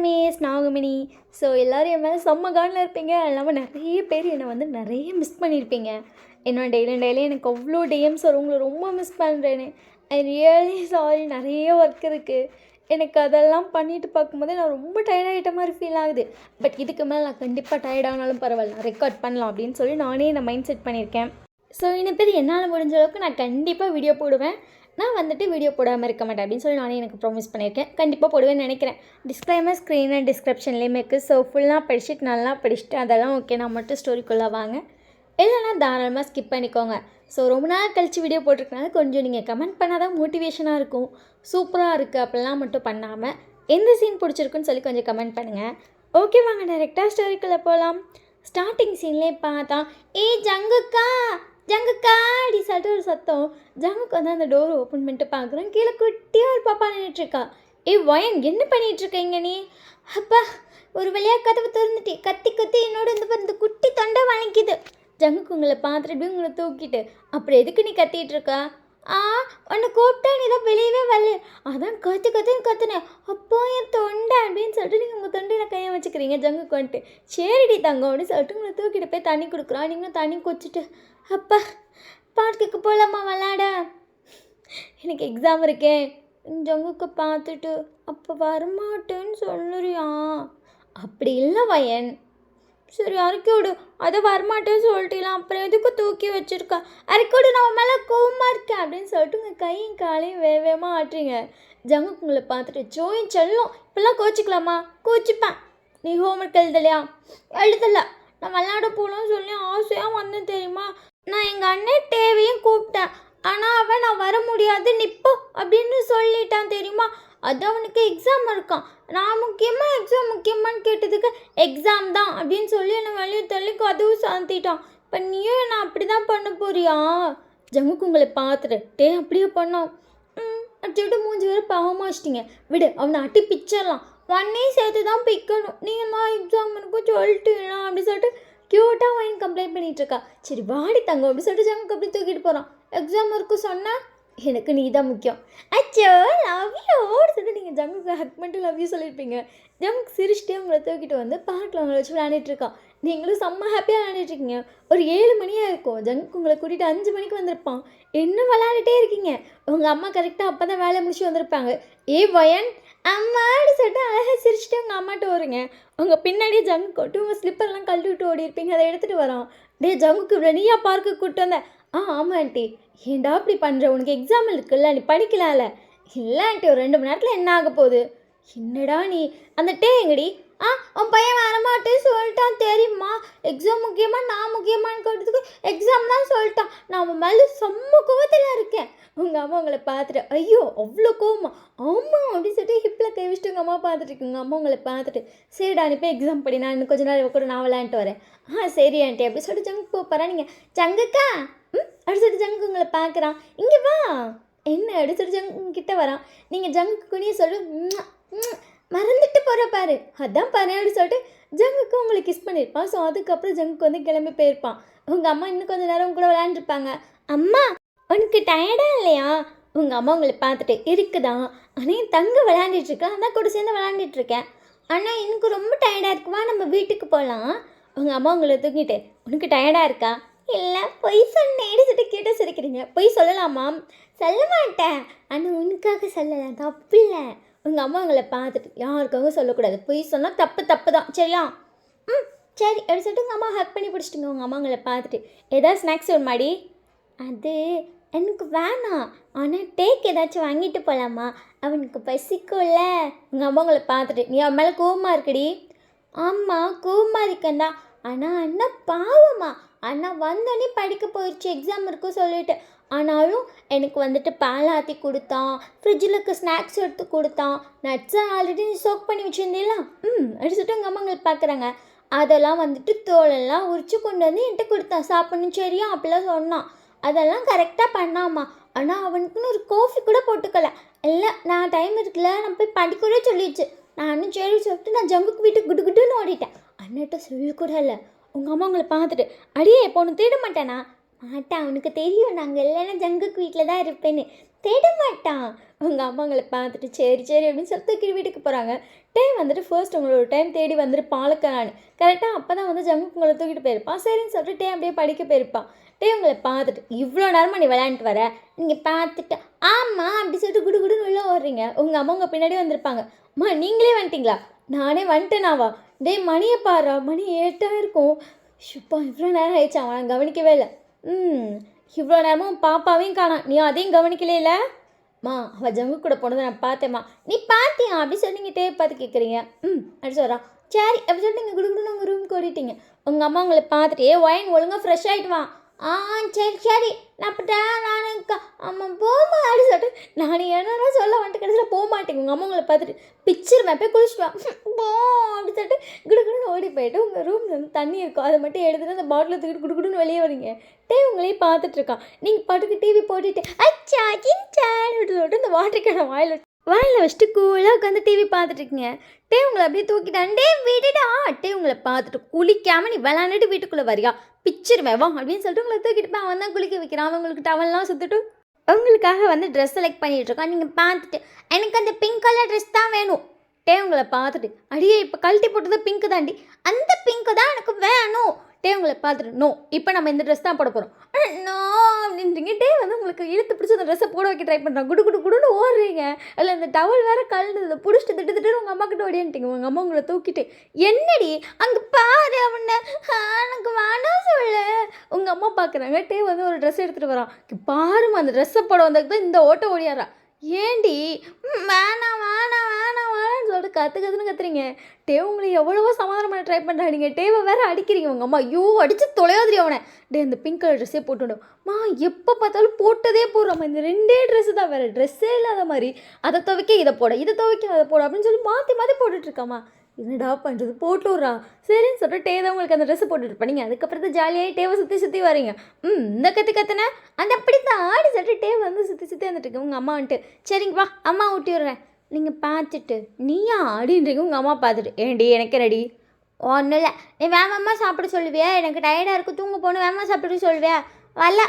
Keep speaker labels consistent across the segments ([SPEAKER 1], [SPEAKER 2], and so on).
[SPEAKER 1] Miss நாகமணி. So எல்லோரும் என் மேலே செம்ம காண்டில் இருப்பீங்க. அது இல்லாமல் நிறைய பேர் என்னை வந்து நிறைய மிஸ் பண்ணியிருப்பீங்க. என்னோட டெய்லி எனக்கு அவ்வளோ டிஎம்ஸ் வரும், உங்களை ரொம்ப மிஸ் பண்ணுறேன்னு. I really sorry. நிறைய ஒர்க் இருக்குது எனக்கு. அதெல்லாம் பண்ணிட்டு பார்க்கும்போது நான் ரொம்ப டயர்டாகிட்ட மாதிரி ஃபீல் ஆகுது. பட் இதுக்கு மேலே நான் கண்டிப்பாக டயர்டானாலும் பரவாயில்ல, நான் ரெக்கார்ட் பண்ணலாம் அப்படின்னு சொல்லி நானே நான் மைண்ட் செட் பண்ணியிருக்கேன். ஸோ இன்னும் பேர் என்னால் முடிஞ்ச அளவுக்கு நான் கண்டிப்பாக வீடியோ போடுவேன். நான் வந்துட்டு வீடியோ போடாமல் இருக்க மாட்டேன் அப்படின்னு சொல்லி நானே எனக்கு ப்ராமிஸ் பண்ணியிருக்கேன். கண்டிப்பாக போடுவேன்னு நினைக்கிறேன். டிஸ்க்ளைமர் ஸ்க்ரீன் அண்ட் டிஸ்கிரிப்ஷன்லேயுமே இருக்குது. ஸோ ஃபுல்லாக படிச்சுட்டு நல்லா படிச்சுட்டு அதெல்லாம் ஓகே நான் மட்டும் ஸ்டோரிக்குள்ளே வாங்க, இல்லைனா தாராளமாக ஸ்கிப் பண்ணிக்கோங்க. ஸோ ரொம்ப நாள் கழித்து வீடியோ போட்டிருக்கனால கொஞ்சம் நீங்கள் கமெண்ட் பண்ணால் தான் மோட்டிவேஷனாக இருக்கும். சூப்பராக இருக்குது அப்படிலாம் மட்டும் பண்ணாமல் எந்த சீன் பிடிச்சிருக்குன்னு சொல்லி கொஞ்சம் கமெண்ட் பண்ணுங்கள். ஓகே வாங்க டைரெக்டாக ஸ்டோரிக்குள்ளே போகலாம். ஸ்டார்டிங் சீன்லேயே பார்த்தா ஜங்குக்கா ஜங்குக்கா அப்படி சொல்லிட்டு ஒரு சத்தம். ஜங்குக்கு வந்து அந்த டோர் ஓப்பன் பண்ணிட்டு பார்க்குறேன். கீழே குட்டியாக ஒரு பாப்பா நின்றுட்டுருக்கா. வயன் என்ன பண்ணிகிட்ருக்கீங்க நீ? அப்பா ஒரு வழியாக கதவை திறந்துட்டு கத்தி கத்தி என்னோட இந்த குட்டி தொண்டை வளைக்குது. ஜங்குக்கு உங்களை பார்த்துட்டு உங்களை தூக்கிட்டு அப்புறம் எதுக்கு நீ கத்திகிட்டு இருக்கா? உன்னை கூப்பிட்டா நீ தான் வெளியவே வரல, அதான் கத்துன்னு கத்துனேன். அப்போ என் தொண்டை அப்படின்னு சொல்லிட்டு நீங்கள் உங்கள் தொண்டையில் கையை வச்சுக்கிறீங்க. ஜங்குக்கு வந்துட்டு சரிடி தங்கம் அப்படின்னு சொல்லிட்டு உங்களை தூக்கிட்டு போய் தண்ணி கொடுக்குறான். நீங்களும் தண்ணி குடிச்சிட்டு அப்பா பார்க்குக்கு போகலாமா விளாட, எனக்கு எக்ஸாம் இருக்கேன். ஜங்குக்கு பார்த்துட்டு அப்போ வரமாட்டேன்னு சொல்லுறியா? அப்படி இல்லை வயன். சரி அரைக்கி விடு. அதை வரமாட்டேன்னு சொல்லிட்டலாம், அப்புறம் எதுக்கு தூக்கி வச்சுருக்கா? அரைக்கி விடு, நான் மேலே கோவமாக இருக்கேன் அப்படின்னு சொல்லிட்டு உங்கள் கையும் காலையும் வேகமாக ஆட்டுறீங்க. ஜங்குக்கு உங்களை பார்த்துட்டு ஜோயின் செல்லும் இப்போல்லாம் கோச்சிக்கலாமா? கோச்சிப்பேன். நீ ஹோம்ஒர்க் எழுதலையா? எழுதலை. நான் விளையாட போகலான்னு சொல்லி ஆசையாக வந்தேன் தெரியுமா? நான் எங்கள் அண்ணன் தேவையும் கூப்பிட்டேன், ஆனால் அவன் நான் வர முடியாது நிப்போ அப்படின்னு சொல்லிட்டான் தெரியுமா? அது அவனுக்கு எக்ஸாம் இருக்கான். நான் எக்ஸாம் முக்கியமானு கேட்டதுக்கு எக்ஸாம் தான் அப்படின்னு சொல்லி என்னை வெளியே தள்ளி கதவு சாத்திட்டான். இப்போ நீயும் என்ன அப்படி தான் பண்ண போறியா? ஜங்குக்கு உங்களை பார்த்துட்டு அப்படியே பண்ணோம். அடிச்சுட்டு மூஞ்சி வேறு பாவமாக வச்சிட்டிங்க. விடு, அவனை அட்டி பிச்சிடலாம். ஒன்னையும் சேர்த்து தான் பிக்கணும். நீங்கள் தான் எக்ஸாம் இருக்கும் சொல்லிட்டீங்களா அப்படி சொல்லிட்டு க்யூட்டாக வாங்கி கம்ப்ளைண்ட் பண்ணிகிட்ருக்கா. சரி வாடி தங்கம் அப்படி சொல்லிட்டு ஜங்குக்கு அப்படி தூக்கிட்டு போகிறான். எக்ஸாம் இருக்கும் சொன்னால் எனக்கு நீ தான் முக்கியம். அச்சோ லவ் யூன்னு சொல்லிட்டு நீங்கள் ஜங்குக்கு ஹக் பண்ணிட்டு லவ் யூ சொல்லியிருப்பீங்க. ஜங்குக்கு சிரிச்சிட்டே உங்களை தூக்கிட்டு வந்து பார்க்கில் உங்களை வச்சு விளையாடிட்டுருக்கான். நீங்களும் செம்ம ஹாப்பியாக விளையாடிட்டுருக்கீங்க. ஒரு 7 மணியாக இருக்கும். ஜங்குக்கு உங்களை கூட்டிகிட்டு 5 மணிக்கு வந்திருப்பான். இன்னும் விளையாடிட்டே இருக்கீங்க. உங்கள் அம்மா கரெக்டாக அப்போ தான் வேலை முடிச்சு வந்திருப்பாங்க. வயன் அம்மாடி சொல்லிட்டு அழகாக சிரிச்சுட்டு உங்கள் அம்மாட்ட வருங்க. உங்கள் பின்னாடியே ஜங்கு கொட்டு உங்கள் ஸ்லிப்பர்லாம் கழட்டி விட்டு ஓடி இருப்பீங்க. அதை எடுத்துகிட்டு வரான். ஜங்குக்கு இவ்வளோ நீயா பார்க்கு கூப்பிட்டு வந்தேன். ஆமாம் ஆண்டி. ஏண்டா அப்படி பண்ணுற? உனக்கு எக்ஸாம் இருக்குல்ல, நீ படிக்கலாம்ல? இல்லை ஆண்டி, ஒரு 2 மணி நேரத்தில் என்ன ஆக போகுது? என்னடா நீ அந்த எங்கடி? உன் பையன் வரமாட்டேன்னு சொல்லிட்டான் தெரியுமா? எக்ஸாம் முக்கியமாக நான் முக்கியமானு கேட்டதுக்கு எக்ஸாம் தான் சொல்லிட்டான். நான் அவன் மேலே செம்ம கோவத்தில் இருக்கேன். உங்கள் அம்மா உங்களை பார்த்துட்டு ஐயோ அவ்வளோ கோவமா? ஆமாம் அப்படின்னு சொல்லிட்டு ஹிப்பில் கை வச்சுட்டு உங்கள் அம்மா பார்த்துட்டு உங்கள் அம்மா உங்களை பார்த்துட்டு சரிடா நீ போய் எக்ஸாம் படி, நான் இன்னும் கொஞ்ச நேரம் கூட நான் விளையாண்டுட்டு வரேன். சரி ஆண்டி அப்படி சொல்லிட்டு ஜங்கு போகிறா. நீங்கள் ஜங்குக்கா அப்படி சொல்லிட்டு ஜங்கு உங்களை பார்க்குறான். இங்கே வா என்ன அப்படி சொல்லிட்டு ஜங்கு கிட்டே வரான். நீங்கள் ஜங்கு குனிய சொல்லி மறந்துட்டு போகிற பாரு, அதான் பாரு அப்படி சொல்லிட்டு ஜங்குக்கு உங்களை கிஸ் பண்ணியிருப்பான். ஸோ அதுக்கப்புறம் ஜங்குக்கு வந்து கிளம்பி போயிருப்பான். உங்கள் அம்மா இன்னும் கொஞ்சம் நேரம் கூட விளையாண்டுருப்பாங்க. அம்மா உனக்கு டயர்டாக இல்லையா? உங்கள் அம்மா உங்களை பார்த்துட்டு இருக்குதான், ஆனால் என் தங்க விளையாண்டுட்ருக்கேன், அதான் கூட சேர்ந்து விளையாண்டுட்ருக்கேன். ஆனால் எனக்கு ரொம்ப டயர்டாக இருக்குவா, நம்ம வீட்டுக்கு போகலாம். உங்கள் அம்மா உங்களை தூக்கிட்டு உனக்கு டயர்டாக இருக்கா? இல்லை பொய் சொன்னேன்னு சொல்லிட்டு கேட்டு சிரிக்கிறீங்க. பொய் சொல்லலாமா? சொல்ல மாட்டேன், ஆனால் உனக்காக சொல்லலாம், தப்பு இல்லை. உங்கள் அம்மா உங்களை பார்த்துட்டு யாருக்காக சொல்லக்கூடாது, பொய் சொன்னால் தப்பு தான் சரியா? சரி அப்படி சொல்லிட்டு உங்கள் அம்மா ஹக் பண்ணி பிடிச்சிட்டுங்க. உங்கள் அம்மா உங்களை பார்த்துட்டு ஏதாவது ஸ்நாக்ஸ் ஒரு மாடி? அது எனக்கு வேணாம், ஆனால் டேக் ஏதாச்சும் வாங்கிட்டு போகலாமா? அவனுக்கு பசிக்கும்ல. உங்கள் அம்மா உங்களை பார்த்துட்டு நீ அவன் மேலே கோவமாக இருக்குடி. ஆமாம் கோவமாக இருக்கேன்டா, ஆனால் அண்ணா பாவமா, அண்ணா வந்தோடனே படிக்க போயிடுச்சு எக்ஸாம் இருக்கும் சொல்லிட்டு. ஆனாலும் எனக்கு வந்துட்டு பால் ஆற்றி கொடுத்தான், ஃப்ரிட்ஜில் இருக்க ஸ்நாக்ஸ் எடுத்து கொடுத்தான், நட்ஸை ஆல்ரெடி நீ சோக் பண்ணி வச்சுருந்தீங்களா அடிச்சுட்டு உங்கள் அம்மா உங்களுக்கு பார்க்குறாங்க. அதெல்லாம் வந்துட்டு தோலெல்லாம் உரிச்சு கொண்டு வந்து என்கிட்ட கொடுத்தான், சாப்பிடணும் சரியா அப்படிலாம் சொன்னான். அதெல்லாம் கரெக்டாக பண்ணாமா, ஆனால் அவனுக்குன்னு ஒரு காஃபி கூட போட்டுக்கல. இல்லை நான் டைம் இருக்குல்ல, நான் போய் படிக்கூட சொல்லிடுச்சு. நானும் சரி சொல்லிட்டு நான் ஜங்குக்கு வீட்டுக்கு குட்டுன்னு ஓடிட்டேன். அண்ணன்ட்ட சொல்லக்கூட இல்லை. உங்கள் அம்மா உங்களை பார்த்துட்டு அடியே இப்போ ஒன்று தேட மாட்டேனா? மாட்டேன், அவனுக்கு தெரியும் நாங்கள் இல்லைன்னா ஜங்குக்கு வீட்டில் தான் இருப்பேன்னு. தேட மாட்டான். உங்கள் அம்மா உங்களை பார்த்துட்டு சரி சரி அப்படின்னு சொல்லி தூக்கிட்டு வீட்டுக்கு போகிறாங்க. டைம் வந்துட்டு ஃபர்ஸ்ட் உங்களோட டைம் தேடி வந்துட்டு பாலக்கரான்னு கரெக்டாக அப்போ தான் வந்து ஜங்குக்கு உங்களை தூக்கிட்டு போயிருப்பான். சரின்னு சொல்லிட்டு டே அப்படியே படிக்க போயிருப்பான். டே உங்களை பார்த்துட்டு இவ்வளோ நேரமாக நீ விளையாண்டுட்டு வர, நீங்கள் பார்த்துட்டு ஆமாம் அப்படி சொல்லிட்டு குடு குடுன்னு உள்ள ஓடுறீங்க. உங்கள் அம்மா உங்கள் பின்னாடியே வந்திருப்பாங்க. அம்மா நீங்களே வந்துட்டீங்களா? நானே வந்துட்டேனாவா? டே மணியை பாரா, மணி 8 இருக்கும். ஷுப்பா இவ்வளோ நேரம் ஆயிடுச்சு, அவன் கவனிக்கவே இல்லை. இவ்வளோ நேரமும் பாப்பாவையும் காணாம், நீ அதையும் கவனிக்கலையில? மா அவள் ஜங்கு கூட போனதை நான் பார்த்தேம்மா. நீ பார்த்தியா அப்படி சொல்லி நீங்கள் டேப் பார்த்து கேட்குறீங்க. அப்படி சொல்கிறான். சரி அப்படி சொல்லிட்டு நீங்கள் குடுக்குன்னு உங்கள் ரூமுக்கு ஓடிட்டீங்க. உங்கள் அம்மா உங்களை பார்த்துட்டு ஒயின் ஒழுங்காக ஃப்ரெஷ் ஆகிட்டு வா. சரி சரி நான் அப்படிட்டேன் நானுக்கா அம்மா போமா அப்படி சொல்லிட்டு நான் என்னென்னா சொல்ல வந்துட்டு கடைசியில் போக மாட்டேங்க. உங்கள் அம்மா உங்களை பார்த்துட்டு பிச்சிருவேன் போய் குளிச்சுட்டு போ அப்படி சொல்லிட்டு குடுக்குன்னு ஓடி போயிட்டு உங்கள் ரூமில் வந்து தண்ணி இருக்கும், அதை மட்டும் எடுத்துகிட்டு அந்த பாட்டில் தூக்கிட்டு குடுக்குன்னு வெளியே வரீங்க. டே உங்களையும் பார்த்துட்ருக்கான். நீங்கள் பாட்டுக்கு டிவி போட்டுட்டு அச்சா சின்சான் அப்படி சொல்லிட்டு இந்த வாட்டருக்கான வாயில் வச்சுட்டு கூலாக உட்காந்து டிவி பார்த்துட்ருக்கீங்க. டே உங்களை அப்படியே தூக்கிட்டான். டே விடுடா. டே உங்களை பார்த்துட்டு குளிக்காமல் நீ விளாண்டுட்டு வீட்டுக்குள்ளே வரியா, பிச்சிருவேன் வா அப்படின்னு சொல்லிட்டு உங்களை தூக்கிட்டு போய் அவன் தான் குளிக்க வைக்கிறான். அவன் உங்களுக்கு டவல்லாம் சுற்றிட்டு உங்களுக்காக வந்து ட்ரெஸ் செலக்ட் பண்ணிகிட்ருக்கான். நீங்கள் பார்த்துட்டு எனக்கு அந்த பிங்க் கலர் ட்ரெஸ் தான் வேணும். டே உங்களை பார்த்துட்டு அடியே இப்போ கழட்டி போட்டது பிங்க்கு தாண்டி, அந்த பிங்க்கு தான் எனக்கு வேணும். டே உங்களை பார்த்துட்டு நோ இப்போ நம்ம இந்த ட்ரெஸ் தான் போட போகிறோம். நோ அப்படின்றீங்க. டே வந்து உங்களுக்கு இழுத்து பிடிச்சி அந்த ட்ரெஸ்ஸை போட வைக்க ட்ரை பண்ணுறான். குடு குடு குடுன்னு ஓடுறீங்க. அதில் அந்த டவல் வேறு கலந்து பிடிச்சிட்டு திட்டு உங்கள் அம்மா கிட்ட ஓடியான்ட்டீங்க. உங்கள் அம்மா உங்களை தூக்கிட்டு என்னடி அங்கே பாரு அவனை எனக்கு வேணாம் சொல்லு. உங்கள் அம்மா பார்க்குறாங்க. டே வந்து ஒரு ட்ரெஸ் எடுத்துகிட்டு வரான். பாருமா அந்த ட்ரெஸ்ஸை போட வந்ததுக்கு தான் இந்த ஓட்ட ஓடியாரா. ஏண்டி வேணாம் வேணாம் வேணாம் வேணான்னு சொல்லிட்டு கற்றுன்னு கத்துறீங்க. டே உங்களை எவ்வளவோ சமாதானம் பண்ண ட்ரை பண்ணுறாங்க. டேவை வேறு அடிக்கிறீங்க. உங்கள் அம்மா ஐயோ அடித்து தொலையாதிரி அவனை. டே இந்த பிங்க் கலர் ட்ரெஸ்ஸே போட்டுவிடும். எப்போ பார்த்தாலும் போட்டதே போடுறோம்மா, இந்த 2 ட்ரெஸ்ஸு தான், வேறு ட்ரெஸ்ஸே இல்லாத மாதிரி. அதை துவைக்க இதை போட, இதை துவைக்க அதை போட அப்படின்னு சொல்லி மாற்றி மாற்றி போட்டுட்ருக்காம்மா. என்னடா பண்ணுறது, போட்டு விட்றான். சரின்னு சொல்லிட்டு டே தான் உங்களுக்கு அந்த ட்ரெஸ்ஸை போட்டுட்டு நீங்கள் அதுக்கப்புறம் தான் ஜாலியாக டேவை சுற்றி வரீங்க. இந்த கற்றுன அந்த அப்படி தான் ஆடி சொல்லிட்டு டே வந்து சுற்றி வந்துட்டுருக்கு. உங்கள் அம்மா வந்துட்டு சரிங்கப்பா அம்மா ஊட்டி விட்றேன். நீங்கள் பார்த்துட்டு நீயா ஆடின்றீங்க. உங்கள் அம்மா பார்த்துட்டு ஏன்டி எனக்கு ரெடி ஒன்றும் இல்லை, நீ வேகமாக சாப்பிட சொல்லுவியா, எனக்கு டயர்டாக இருக்குது தூங்க போகணும், வேகமாக சாப்பிட சொல்லுவியா வரல.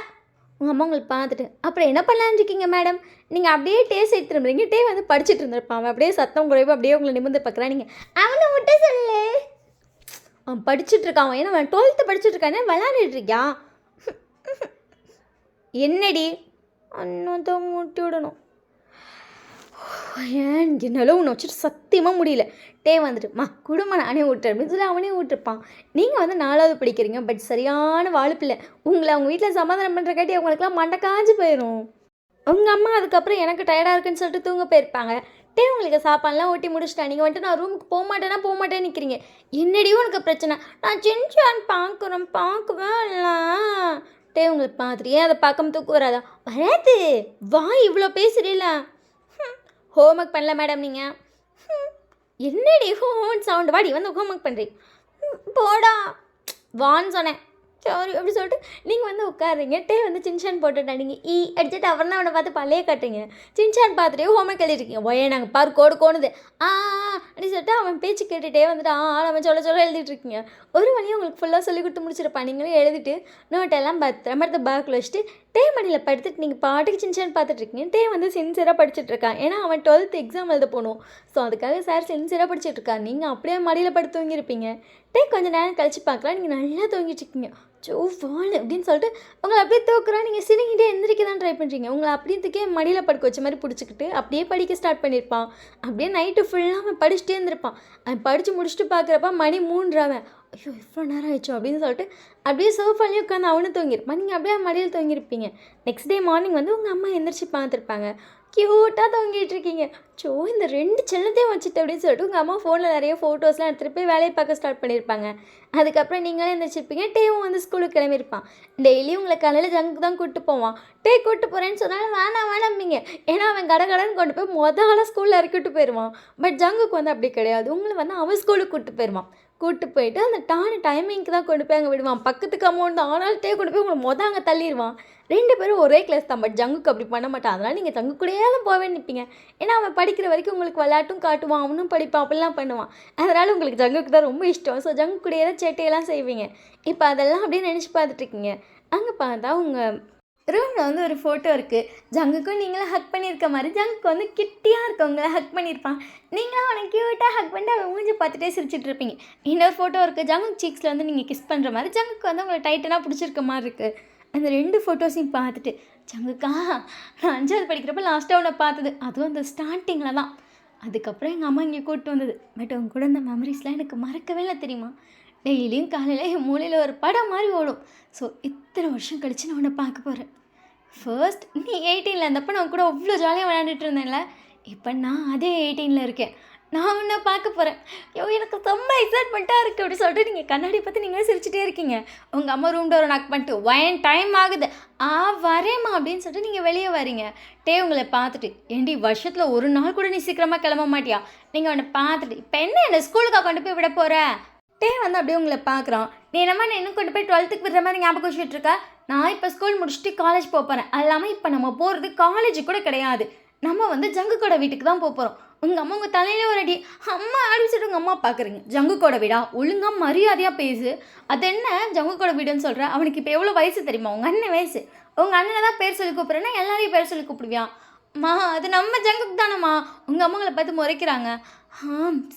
[SPEAKER 1] உங்கள் அம்மா உங்களுக்கு பார்த்துட்டு அப்புறம் என்ன பண்ணலான்னு இருக்கீங்க மேடம். நீங்கள் அப்படியே டே சைட் திரும்புறீங்க. டே வந்து படிச்சுட்டு இருந்திருப்பான். அவன் அப்படியே சத்தம் குறைவு அப்படியே உங்களை நிமிர்ந்து பார்க்குறான். நீங்கள் அவனை விட்டு சொல்லு. அவன் படிச்சுட்ருக்கான். ஏன்னா அவன் 12th படிச்சுட்ருக்கானே விளாண்டுட்ருக்கியா. என்னடி அண்ணன் மூட்டி விடணும். ஏன் என்னால் உன்னை வச்சுட்டு சத்தியமாக முடியல. டே வந்துட்டு குடும்பம் நானே விட்டுறேன் அப்படின்னு சொல்லி அவனே விட்டுருப்பான். நீங்கள் வந்து 4வது படிக்கிறீங்க, பட் சரியான வாழுப்பில்லை. உங்களை அவங்க வீட்டில் சமாதானம் பண்ணுறக்காட்டி அவங்களுக்குலாம் மண்டை காஞ்சி போயிடும். உங்கள் அம்மா அதுக்கப்புறம் எனக்கு டயர்டாக இருக்குன்னு சொல்லிட்டு தூங்க போயிருப்பாங்க. டே உங்களுக்கு சாப்பாடுலாம் ஓட்டி முடிச்சிட்டேன். நீங்கள் வந்துட்டு நான் ரூமுக்கு போக மாட்டேன்னு நிற்கிறீங்க. என்னடியும் உனக்கு பிரச்சனை, நான் சின்சான் பார்க்குவேன் இல்லை. டே உங்களுக்கு பார்த்துட்டு ஏன் அதை பார்க்காம தூக்கு வராதா? வராது வா, இவ்வளோ பேசுறீல. ஹோம்ஒர்க் பண்ணல மேடம் நீங்கள். என்னடி ஹோம் சவுண்டு வாடி வந்து ஹோம்ஒர்க் பண்ணுறீங்க. போடா வான்னு சொன்னேன். சரி அப்படி சொல்லிட்டு நீங்கள் வந்து உட்காருங்க. டே வந்து சின்சான் போட்டுட்டேன். நீங்கள் அடிச்சுட்டு அவர் தான் அவனை பார்த்து பழைய காட்டுறீங்க. சின்சான் பார்த்துட்டே ஹோம்ஒர்க் எழுதிருக்கீங்க. ஒயே நாங்கள் பாரு கோடு கோணுது அப்படி சொல்லிட்டு அவன் பேச்சு கேட்டுகிட்டே வந்துட்டு அவன் சொல்ல எழுதிட்டுருக்கீங்க. ஒரு வழியும் உங்களுக்கு ஃபுல்லாக சொல்லி கொடுத்து முடிச்சிருப்பான். நீங்களும் எழுதிட்டு நோட்டெல்லாம் பத்திரமா பேக்கில் வச்சுட்டு டே மணியில் படுத்துட்டு நீங்கள் பாட்டுக்கு சின்சான் பார்த்துட்ருக்கீங்க. டே வந்து சின்சியராக படிச்சுட்ருக்கான். ஏன்னா அவன் 12th எக்ஸாம் எழுத போகணும். ஸோ அதுக்காக சார் சின்சியராக படிச்சுட்ருக்கான். நீங்கள் அப்படியே மடியில் படுத்து தூங்கியிருப்பீங்க. டே கொஞ்சம் நேரம் கழிச்சு பார்க்கலாம், நீங்கள் நல்லா தூங்கிட்டுருக்கீங்க. வாள் அப்படின்னு சொல்லிட்டு உங்களை அப்படியே தூக்குறா. நீங்கள் சிரிங்கிட்டே எந்திரிக்க தான் ட்ரை பண்ணுறீங்க. உங்களை அப்படியே தூக்கி மடியில் படுக்க வச்ச மாதிரி பிடிச்சிக்கிட்டு அப்படியே படிக்க ஸ்டார்ட் பண்ணியிருப்பான். அப்படியே நைட்டு ஃபுல்லாக அவன் படிச்சுட்டே இருந்திருப்பான். அவன் படித்து முடிச்சுட்டு பார்க்குறப்ப மணி 3 அவன் ஐயோ இவ்வளோ நேரம் ஆயிடுச்சோம் அப்படின்னு சொல்லிட்டு அப்படியே சோஃபாலேயே உட்காந்து அவனு தூங்கியிருப்பான். நீங்கள் அப்படியே மடியில் தூங்கியிருப்பீங்க. நெக்ஸ்ட் டே மார்னிங் வந்து உங்கள் அம்மா எந்திரிச்சு பார்த்துருப்பாங்க. க்யூட்டாக தூங்கிட்டு இருக்கீங்க. இந்த 2 செல்லத்தையும் வச்சுட்டு அப்படின்னு சொல்லிட்டு உங்கள் அம்மா ஃபோனில் நிறைய ஃபோட்டோஸ்லாம் எடுத்துகிட்டு போய் வேலையை பார்க்க ஸ்டார்ட் பண்ணியிருப்பாங்க. அதுக்கப்புறம் நீங்களே எந்திரிச்சிருப்பீங்க. டேவும் வந்து ஸ்கூலுக்கு கிளம்பியிருப்பான். டெய்லியும் உங்களை காலையில் ஜங்கு தான் கூப்பிட்டு போவான். டே கூப்பிட்டு போகிறேன்னு சொன்னாலும் வேணாம்பீங்க. ஏன்னா அவன் கடகடன்னு கொண்டு போய் மொதல் ஸ்கூலில் இறக்கிட்டு போயிடுவான். பட் ஜங்குக்கு வந்து அப்படி கிடையாது. உங்களை வந்து அவன் ஸ்கூலுக்கு கூப்பிட்டு போயிடுவான். கூப்பிட்டு போயிட்டு அந்த டைமிங்க்கு தான் கொண்டு போய் அங்கே விடுவான். பக்கத்துக்கு அமௌண்ட் தான், ஆனால் டே கொண்டு போய் உங்களை அங்கே தள்ளிடுவான். 2 பேரும் ஒரே கிளாஸ் தான். பட் ஜங்குக்கு அப்படி பண்ண மாட்டான். அதனால் நீங்கள் ஜங்கு கூடயே தான் போவே நிற்பீங்க. ஏன்னா அவன் படிக்கிற வரைக்கும் உங்களுக்கு விளையாட்டும் காட்டுவான், அவனும் படிப்பான், அப்படிலாம் பண்ணுவான். அதனால் உங்களுக்கு ஜங்குக்கு தான் ரொம்ப இஷ்டம். ஸோ ஜங்கு கூடயே தான் சேட்டையெல்லாம் செய்வீங்க. இப்போ அதெல்லாம் அப்படியே நினச்சி பார்த்துட்ருக்கீங்க. அங்கே பார்த்தா உங்கள் ரூமில் வந்து ஒரு ஃபோட்டோ இருக்குது. ஜங்குக்கும் நீங்களும் ஹக் பண்ணியிருக்க மாதிரி ஜங்குக்கு வந்து கிட்டியாக இருக்கவங்கள ஹக் பண்ணியிருப்பான். நீங்களும் அவனை க்யூட்டாக ஹக் பண்ணிட்டு அவன் மூஞ்சி பார்த்துட்டே சிரிச்சிட்டு இருப்பீங்க. இன்னொரு ஃபோட்டோ இருக்குது. ஜங்குக் சீக்ஸில் வந்து நீங்கள் கிஸ் பண்ணுற மாதிரி ஜங்குக்கு வந்து உங்களை டைட்டனாக பிடிச்சிருக்க மாதிரி இருக்குது. அந்த 2 ஃபோட்டோஸையும் பார்த்துட்டு ஜங்குக்கா நான் 5வது படிக்கிறப்ப லாஸ்ட்டாக உன்னை பார்த்தது அதுவும் அந்த ஸ்டார்டிங்கில் தான். அதுக்கப்புறம் எங்கள் அம்மா இங்கே கூப்பிட்டு வந்தது. பட் அவங்க கூட இந்த மெமரிஸ்லாம் எனக்கு மறக்கவே இல்லை தெரியுமா. டெய்லியும் காலையில் என் மூலையில் ஒரு படம் மாதிரி ஓடும். ஸோ இத்தனை வருஷம் கழித்து நான் உன்னை பார்க்க போகிறேன். ஃபர்ஸ்ட் நீ 18ல் இருந்தப்போ நான் கூட அவ்வளோ ஜாலியாக விளையாண்டுட்டு இருந்தேன்ல. இப்போ நான் அதே 18ல் இருக்கேன். நான் உன்னை பார்க்க போகிறேன். ஐயோ எனக்கு செம்ம எக்ஸைட்மெண்ட்டாக இருக்குது அப்படி சொல்லிட்டு நீங்கள் கண்ணாடி பார்த்து நீங்கள் சிரிச்சிட்டே இருக்கீங்க. உங்கள் அம்மா ரூம் டோரை நாக் பண்ணிட்டு வயன் டைம் ஆகுது வரேம்மா அப்படின்னு சொல்லிட்டு நீங்கள் வெளியே வரீங்க. உங்களை பார்த்துட்டு ஏண்டி வருஷத்தில் ஒரு நாள் கூட நீ சீக்கிரமாக கிளம்ப மாட்டியா? நீங்கள் அவனை பார்த்துட்டு இப்போ என்ன ஸ்கூலுக்காக கொண்டு போய் விட போகிற? வந்து அப்படியே உங்களை பார்க்குறான். நீ என்னம்மா நான் இன்னும் கொண்டு போய் 12க்கு விடுற மாதிரி ஞாபகம் வச்சுட்டு இருக்க? நான் இப்போ ஸ்கூல் முடிச்சுட்டு காலேஜ் போகிறேன். அது இல்லாமல் இப்போ நம்ம போகிறது காலேஜு கூட கிடையாது. நம்ம வந்து ஜங்குக்கோட வீட்டுக்கு தான் போகிறோம். உங்கள் அம்மா உங்கள் தலையிலே ஒரு அடி அம்மா அடிச்சுட்டு உங்கள் அம்மா பார்க்குறீங்க. ஜங்குக்கோட வீடா? ஒழுங்காக மரியாதையாக பேசு. அது என்ன ஜங்குக்கோட வீடுன்னு சொல்கிற? அவனுக்கு இப்போ எவ்வளோ வயசு தெரியுமா? உங்கள் அண்ணன் வயசு. உங்கள் அண்ணனை தான் பேர் சொல்லி கூப்பிட்றேன்னா எல்லாரையும் பேர் சொல்லி கூப்பிடுவியா? அம்மா அது நம்ம ஜங்குக்கு தானம்மா. உங்கள் அம்மாங்களை பார்த்து முறைக்கிறாங்க.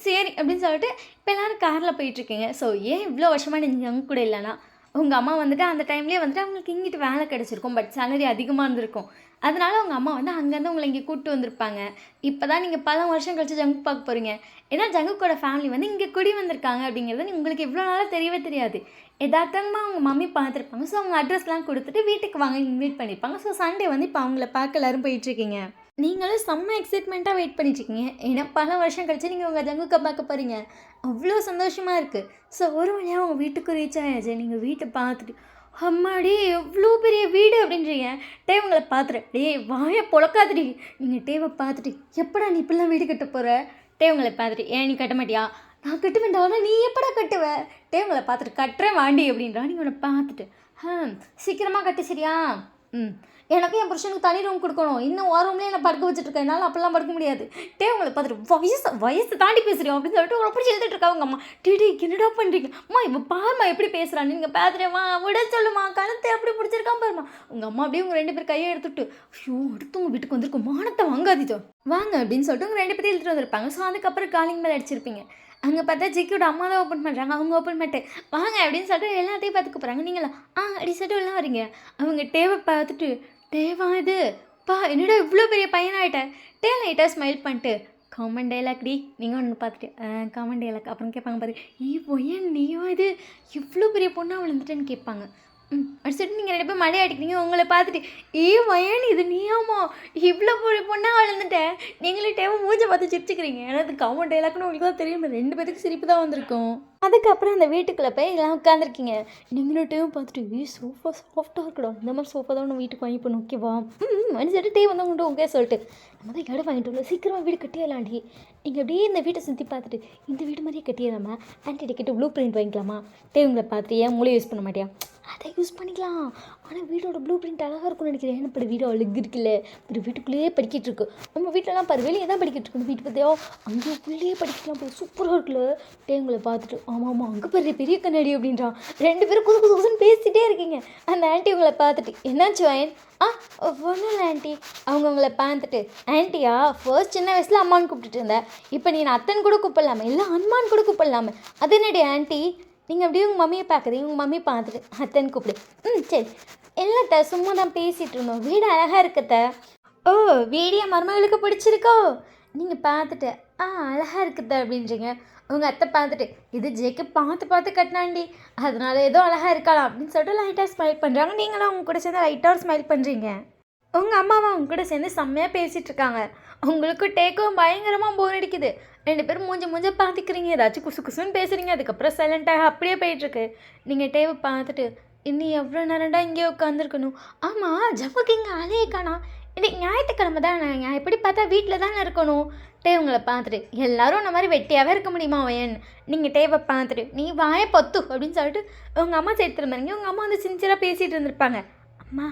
[SPEAKER 1] சரி அப்படின்னு சொல்லிட்டு இப்போ எல்லோரும் காரில் போயிட்டுருக்கீங்க. ஸோ ஏன் இவ்வளோ வருஷமாக நீங்கள் ஜங்கு கூட இல்லைனா உங்கள் அம்மா வந்துட்டு அந்த டைம்லேயே வந்துட்டு அவங்களுக்கு இங்கிட்டு வேலை கிடச்சிருக்கும். பட் சேலரி அதிகமாக இருந்திருக்கும். அதனால் அவங்க அம்மா வந்து அங்கேருந்து உங்களை இங்கே கூப்பிட்டு வந்திருப்பாங்க. இப்போ தான் நீங்கள் பல வருஷம் கழிச்சு ஜங்கு பார்க்க போகிறீங்க. ஏன்னா ஜங்குக்கோட ஃபேமிலி வந்து இங்கே குடி வந்திருக்காங்க அப்படிங்கிறது உங்களுக்கு இவ்வளோ நாளாக தெரியவே தெரியாது. யதார்த்தமாக அவங்க மம்மி பார்த்துருப்பாங்க. ஸோ அவங்க அட்ரஸ்லாம் கொடுத்துட்டு வீட்டுக்கு வாங்க இன்வைட் பண்ணியிருப்பாங்க. ஸோ சண்டே வந்து இப்போ அவங்கள பார்க்க எல்லோரும் போயிட்டுருக்கீங்க. நீங்களும் செம்ம எக்ஸைட்மெண்ட்டாக வெயிட் பண்ணிட்டுருக்கீங்க. ஏன்னா பல வருஷம் கழிச்சு நீங்கள் உங்கள் ஜங்குக்கை பார்க்க போகிறீங்க. அவ்வளோ சந்தோஷமாக இருக்குது. ஸோ ஒரு வழியாக உங்கள் வீட்டுக்கு ரீச் ஆயாச்சு. நீங்கள் வீட்டை பார்த்துட்டு அம்மாடி எவ்வளோ பெரிய வீடு அப்படின்றீங்க. உங்களை பார்த்துட்டு வாயை பொழக்காதுடி. நீங்கள் டேவை பார்த்துட்டு எப்படா நீ இப்படிலாம் வீடு கட்ட போகிற? உங்களை பார்த்துட்டு ஏன் நீ கட்ட மாட்டியா? நான் கட்டுவேன்டா. ஆனால் நீ எப்படா கட்டுவ? உங்களை பார்த்துட்டு கட்டுறேன் வாண்டி அப்படின்றா. நீங்கள் உன்னை பார்த்துட்டு சீக்கிரமாக கட்டு சரியா? எனக்கு என் புருஷனுக்கு தனி ரூம் கொடுக்கணும். இன்னும் ஒரு ரூம்லேயே என்ன படுக்க வச்சுட்ருக்கேன். என்னால் அப்படிலாம் படுக்க முடியாது. உங்களை பார்த்துட்டு வயசு தாண்டி பேசுகிறோம் அப்படின்னு சொல்லிட்டு உங்களை பிடிச்சி எழுதிட்டு இருக்காங்க அம்மா. என்னடா பண்ணுறீங்க? அம்மா இப்போ பாருமா எப்படி பேசுகிறான்னு. நீங்கள் பார்த்துட்டேம்மா விட சொல்லுமா கழுத்தை எப்படி பிடிச்சிருக்கான் பாருமா. உங்கள் அம்மா அப்படியே உங்கள் 2 பேர் கையை எடுத்துட்டு அடுத்து உங்கள் வீட்டுக்கு வந்திருக்கும் மானத்தை வாங்காதீதோ வாங்க அப்படின்னு சொல்லிட்டு உங்கள் 2 பேரும் எழுதிட்டு வந்திருப்பாங்க. ஸோ அதுக்கப்புறம் காலிங் மேலே அடிச்சிருப்பீங்க. அங்கே பார்த்தா ஜிக்கியோட அம்மா தான் ஓப்பன் பண்ணுறாங்க. அவங்க ஓப்பன் பண்ணிட்டு வாங்க அப்படின்னு சொல்லிட்டு எல்லாத்தையும் பார்த்துக்க போகிறாங்க. நீங்களா அப்படி சொல்லிட்டு எல்லாம் வரீங்க. அவங்க பார்த்துட்டு இது என்னடா இவ்வளோ பெரிய பையனாகிட்டேன். லைட்டாக ஸ்மைல் பண்ணிட்டு காமன் டைலாக் டி நீங்கள் ஒன்று பார்த்துட்டு காமன் டைலாக் அப்புறம் கேட்பாங்க பாரு பொய்யன் நீயோ இது இவ்வளோ பெரிய பொண்ணாக விழுந்துட்டேன்னு கேட்பாங்க. அடிச்சுட்டு நீங்கள் 2 பேர் மழையை அடிக்கிறீங்க. உங்களை பார்த்துட்டு வயன் இது நீயாமா இவ்வளோ பெரிய பொண்ணாக விழுந்துட்டேன். நீங்களே மூஞ்சை பார்த்து சிரிச்சுக்கிறீங்க. ஏன்னா அது காமன் டைலாக்னு உங்களுக்கு தான் தெரியும். 2 பேருக்கு சிரிப்பு தான் வந்திருக்கும். அதுக்கப்புறம் அந்த வீட்டுக்குள்ளே போய் எல்லாம் உட்காந்துருக்கீங்க. நீங்களும் பார்த்துட்டு சோஃபா சாஃப்டாக இருக்கணும். இந்த மாதிரி சோஃபா தான் ஒன்று வீட்டுக்கு வாங்கி போகணும். ஓகேவா? சொல்லிட்டு வந்து உங்கள்கிட்ட ஓகே சொல்லிட்டு நம்ம தான் இடம் வாங்கிட்டு வரல சீக்கிரமாக வீடு கட்டிடலாண்டி. நீங்கள் அப்படியே இந்த வீட்டை சுற்றி பார்த்துட்டு இந்த வீடு மாதிரியே கட்டிடலாமா? ஆன்டி டிக்கெட்டு ப்ளூ பிரிண்ட் வாங்கிக்கலாமா? உங்களை பார்த்துட்டு ஏன் மூளை யூஸ் பண்ண மாட்டியா? அதை யூஸ் பண்ணிக்கலாம். ஆனால் வீடோட ப்ளூ பிரிண்ட் அழகாக இருக்கும்னு நினைக்கிறேன். ஏன்னா இப்போ வீடு அழுகு இருக்குல்ல. ஒரு வீட்டுக்குள்ளேயே படிக்கிட்டு இருக்கு. நம்ம வீட்டிலலாம் பாரு வெளியே தான் படிக்கிட்டு இருக்கணும். வீட்டு பார்த்தியோ அங்கே உள்ளே படிக்கலாம் போய் சூப்பராக இருக்குல்ல. உங்களை பார்த்துட்டு ஆமாம் அங்கே பெரிய பெரிய கண்ணாடி அப்படின்றான். 2 பேரும் புது புதுன்னு பேசிகிட்டே இருக்கீங்க. அந்த ஆன்ட்டி உங்களை பார்த்துட்டு என்னாச்சு வயன்? ஒன்றும் இல்லை ஆன்ட்டி. அவங்க உங்களை பார்த்துட்டு ஆன்ட்டியா ஃபர்ஸ்ட் சின்ன வயசில் அம்மான்னு கூப்பிட்டுட்டு இருந்தேன். இப்போ நீ அத்தன் கூட கூப்பிடலாமே இல்லை அம்மான்னு கூட கூப்பிடலாமே. அது என்னடி ஆன்ட்டி? நீங்கள் அப்படியே உங்கள் மம்மியை பார்க்குறீங்க. உங்கள் மம்மி பார்த்துட்டு அத்தன் கூப்பிடு. சரி இல்லைத்த சும்மா தான் பேசிகிட்டு இருந்தோம். வீடு அழகாக இருக்கத்த. வீடியோ மருமகளுக்கு பிடிச்சிருக்கோ? நீங்கள் பார்த்துட்டு அழகாக இருக்குத்த அப்படின்றீங்க. உங்கள் அத்தை பார்த்துட்டு இது ஜேக்கு பார்த்து கட்டினாண்டி அதனால ஏதோ அழகாக இருக்கலாம் அப்படின்னு சொல்லிட்டு லைட்டாக ஸ்மைல் பண்ணுறாங்க. நீங்களும் அவங்க கூட சேர்ந்து லைட்டாக ஸ்மைல் பண்ணுறீங்க. உங்கள் அம்மாவை அவங்க கூட சேர்ந்து செம்மையாக பேசிகிட்ருக்காங்க. உங்களுக்கு டேக்கும் பயங்கரமாக போர் அடிக்குது. 2 பேரும் மூஞ்ச பார்த்துக்கிறீங்க. ஏதாச்சும் குசுன்னு பேசுகிறீங்க. அதுக்கப்புறம் சைலண்ட்டாக அப்படியே போயிட்டுருக்கு. நீங்கள் டேவை பார்த்துட்டு இன்னும் எவ்வளோ நேரம்டா இங்கே உட்காந்துருக்கணும்? ஆமாம் ஜம்முக்கு இங்கே அலையே காணா. இன்றைக்கி ஞாயிற்றுக்கிழமை தான். நான் எப்படி பார்த்தா வீட்டில் தானே இருக்கணும். உங்களை பார்த்துட்டு எல்லோரும் அந்த மாதிரி வெட்டியாகவே இருக்க முடியுமா வயன்? நீங்கள் டேவை பார்த்துட்டு நீ வாயை பொத்து அப்படின்னு சொல்லிட்டு உங்கள் அம்மா சேர்த்துருந்தாங்க. உங்கள் அம்மா வந்து சின்சியராக பேசிகிட்டு இருந்திருப்பாங்க. அம்மா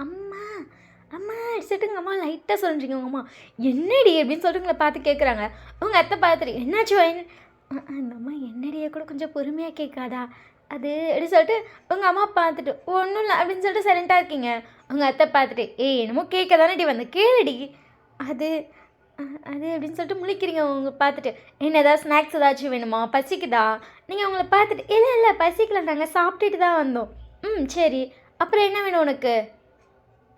[SPEAKER 1] அம்மா அம்மா அடிச்சுட்டு உங்கள் அம்மா லைட்டாக சொல்கிறீங்க. உங்கள் அம்மா என்னடி அப்படின்னு சொல்லிட்டு உங்களை பார்த்து கேட்குறாங்க. உங்கள் அத்தை பார்த்துட்டு என்னாச்சு வயன்? அந்த அம்மா என்னடியே கூட கொஞ்சம் பொறுமையாக கேட்காதா? அது அப்படி சொல்லிட்டு உங்கள் அம்மா பார்த்துட்டு ஒன்றும் இல்லை அப்படின்னு சொல்லிட்டு சைலண்ட்டாக இருக்கீங்க. உங்கள் அத்தை பார்த்துட்டு ஏய் என்னமோ கேட்க தானேடி வந்து கேளுடி. அது அது அப்படின்னு சொல்லிட்டு முழிக்கிறீங்க. அவங்க பார்த்துட்டு என்ன ஏதாவது ஸ்நாக்ஸ் ஏதாச்சும் வேணுமா, பசிக்குதா? நீங்கள் அவங்கள பார்த்துட்டு இல்லை இல்லை பசிக்கல, நாங்கள் சாப்பிட்டுட்டு தான் வந்தோம். சரி, அப்புறம் என்ன வேணும் உனக்கு?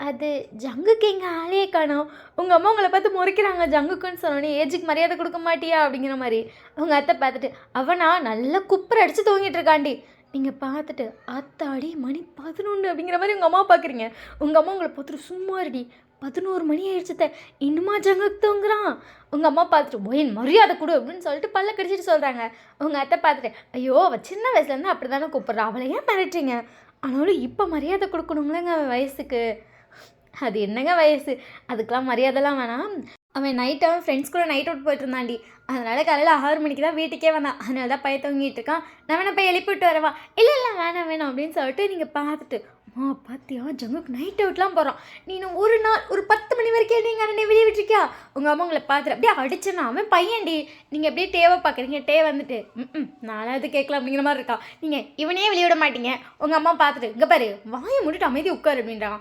[SPEAKER 1] அது ஜங்குக்கு எங்கள் ஆளையே காணோம். உங்கள் அம்மா உங்களை பார்த்து முறைக்கிறாங்க. ஜங்குக்குன்னு சொன்னோன்னே ஏஜுக்கு மரியாதை கொடுக்க மாட்டியா அப்படிங்கிற மாதிரி. உங்கள் அத்தை பார்த்துட்டு அவனா நல்லா குப்பரை அடித்து தூங்கிட்டு இருக்காண்டி. நீங்கள் பார்த்துட்டு அத்தாடி மணி 11 அப்படிங்கிற மாதிரி உங்கள் அம்மா பார்க்குறீங்க. உங்கள் அம்மா உங்களை பார்த்துட்டு சும்மா இருடி, 11 மணி ஆயிடுச்சுத்த, இன்னுமா ஜங்குக்கு தூங்குறான்? உங்கள் அம்மா பார்த்துட்டு ஒயின் மரியாதை கொடு அப்படின்னு சொல்லிட்டு பல்ல கடிச்சிட்டு சொல்கிறாங்க. உங்கள் அத்தை பார்த்துட்டு ஐயோ அவள் சின்ன வயசுலேருந்து அப்படி தானே கூப்பிட்றா, அவளை ஏன் மிரட்டுறீங்க? ஆனாலும் இப்போ மரியாதை கொடுக்கணுங்களேங்க அவன் வயசுக்கு. அது என்னங்க வயசு, அதுக்கெலாம் மரியாதைலாம் வேணாம். அவன் நைட்டு அவன் ஃப்ரெண்ட்ஸ் கூட நைட் அவுட் போயிட்டு இருந்தாண்டி. அதனால் காலையில் 6 மணிக்கு தான் வீட்டுக்கே வந்தான். அதனால தான் பையன் தூங்கிட்டு இருக்கான். நான் வேணா போய் எழுப்பிட்டு வரவா? இல்லை இல்லை வேணாம் வேணாம் அப்படின்னு சொல்லிட்டு நீங்கள் பார்த்துட்டு பார்த்தியா ஜங்குக்கு நைட் அவுட்லாம் போகிறான். நீ ஒரு நாள் ஒரு 10 மணி வரைக்கும் நீங்கள் அண்ணனை வெளியே விட்டுருக்கியா? உங்கள் அம்மா உங்களை பார்த்துட்டு அப்படியே அடிச்சேன்னா அவன் பையன்டி. நீங்கள் அப்படியே டேவை பார்க்குறீங்க. டே வந்துட்டு நானாவது கேட்கலாம் அப்படிங்கிற மாதிரி இருக்கான். நீங்கள் இவனே வெளியே விட மாட்டீங்க. உங்கள் அம்மா பார்த்துட்டு இங்கே பாரு வாயை மூடிட்டு அமைதி உட்காரு அப்படின்றான்.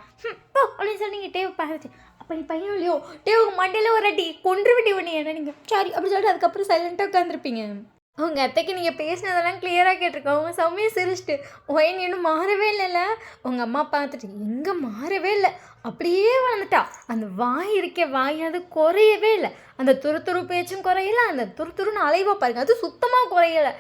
[SPEAKER 1] போ அப்படின்னு சொல்லி நீங்கள் டேவை பார்த்துட்டு அப்போ நீ பையன் இல்லையோ டே உங்கள் மண்டையில் ஒரு அடி கொன்று விட்டு உடனே என்ன நீங்கள் சாரி அப்படி சொல்லிட்டு அதுக்கப்புறம் சைலண்ட்டாக உட்காந்துருப்பீங்க. உங்கள் அத்தைக்கு நீங்கள் பேசினதெல்லாம் கிளியராக கேட்டிருக்கோம். அவங்க செம்மையாக சிரிச்சிட்டு ஒயின் இன்னும் மாறவே இல்லைல்ல. உங்கள் அம்மா பார்த்துட்டு எங்கே மாறவே இல்லை, அப்படியே வளர்ந்துட்டா. அந்த வாய் இருக்க வாய் அது குறையவே இல்லை. அந்த துரு பேச்சும் குறையலை, அந்த துருன்னு அலைவா பாருங்க அது சுத்தமாக குறையலை.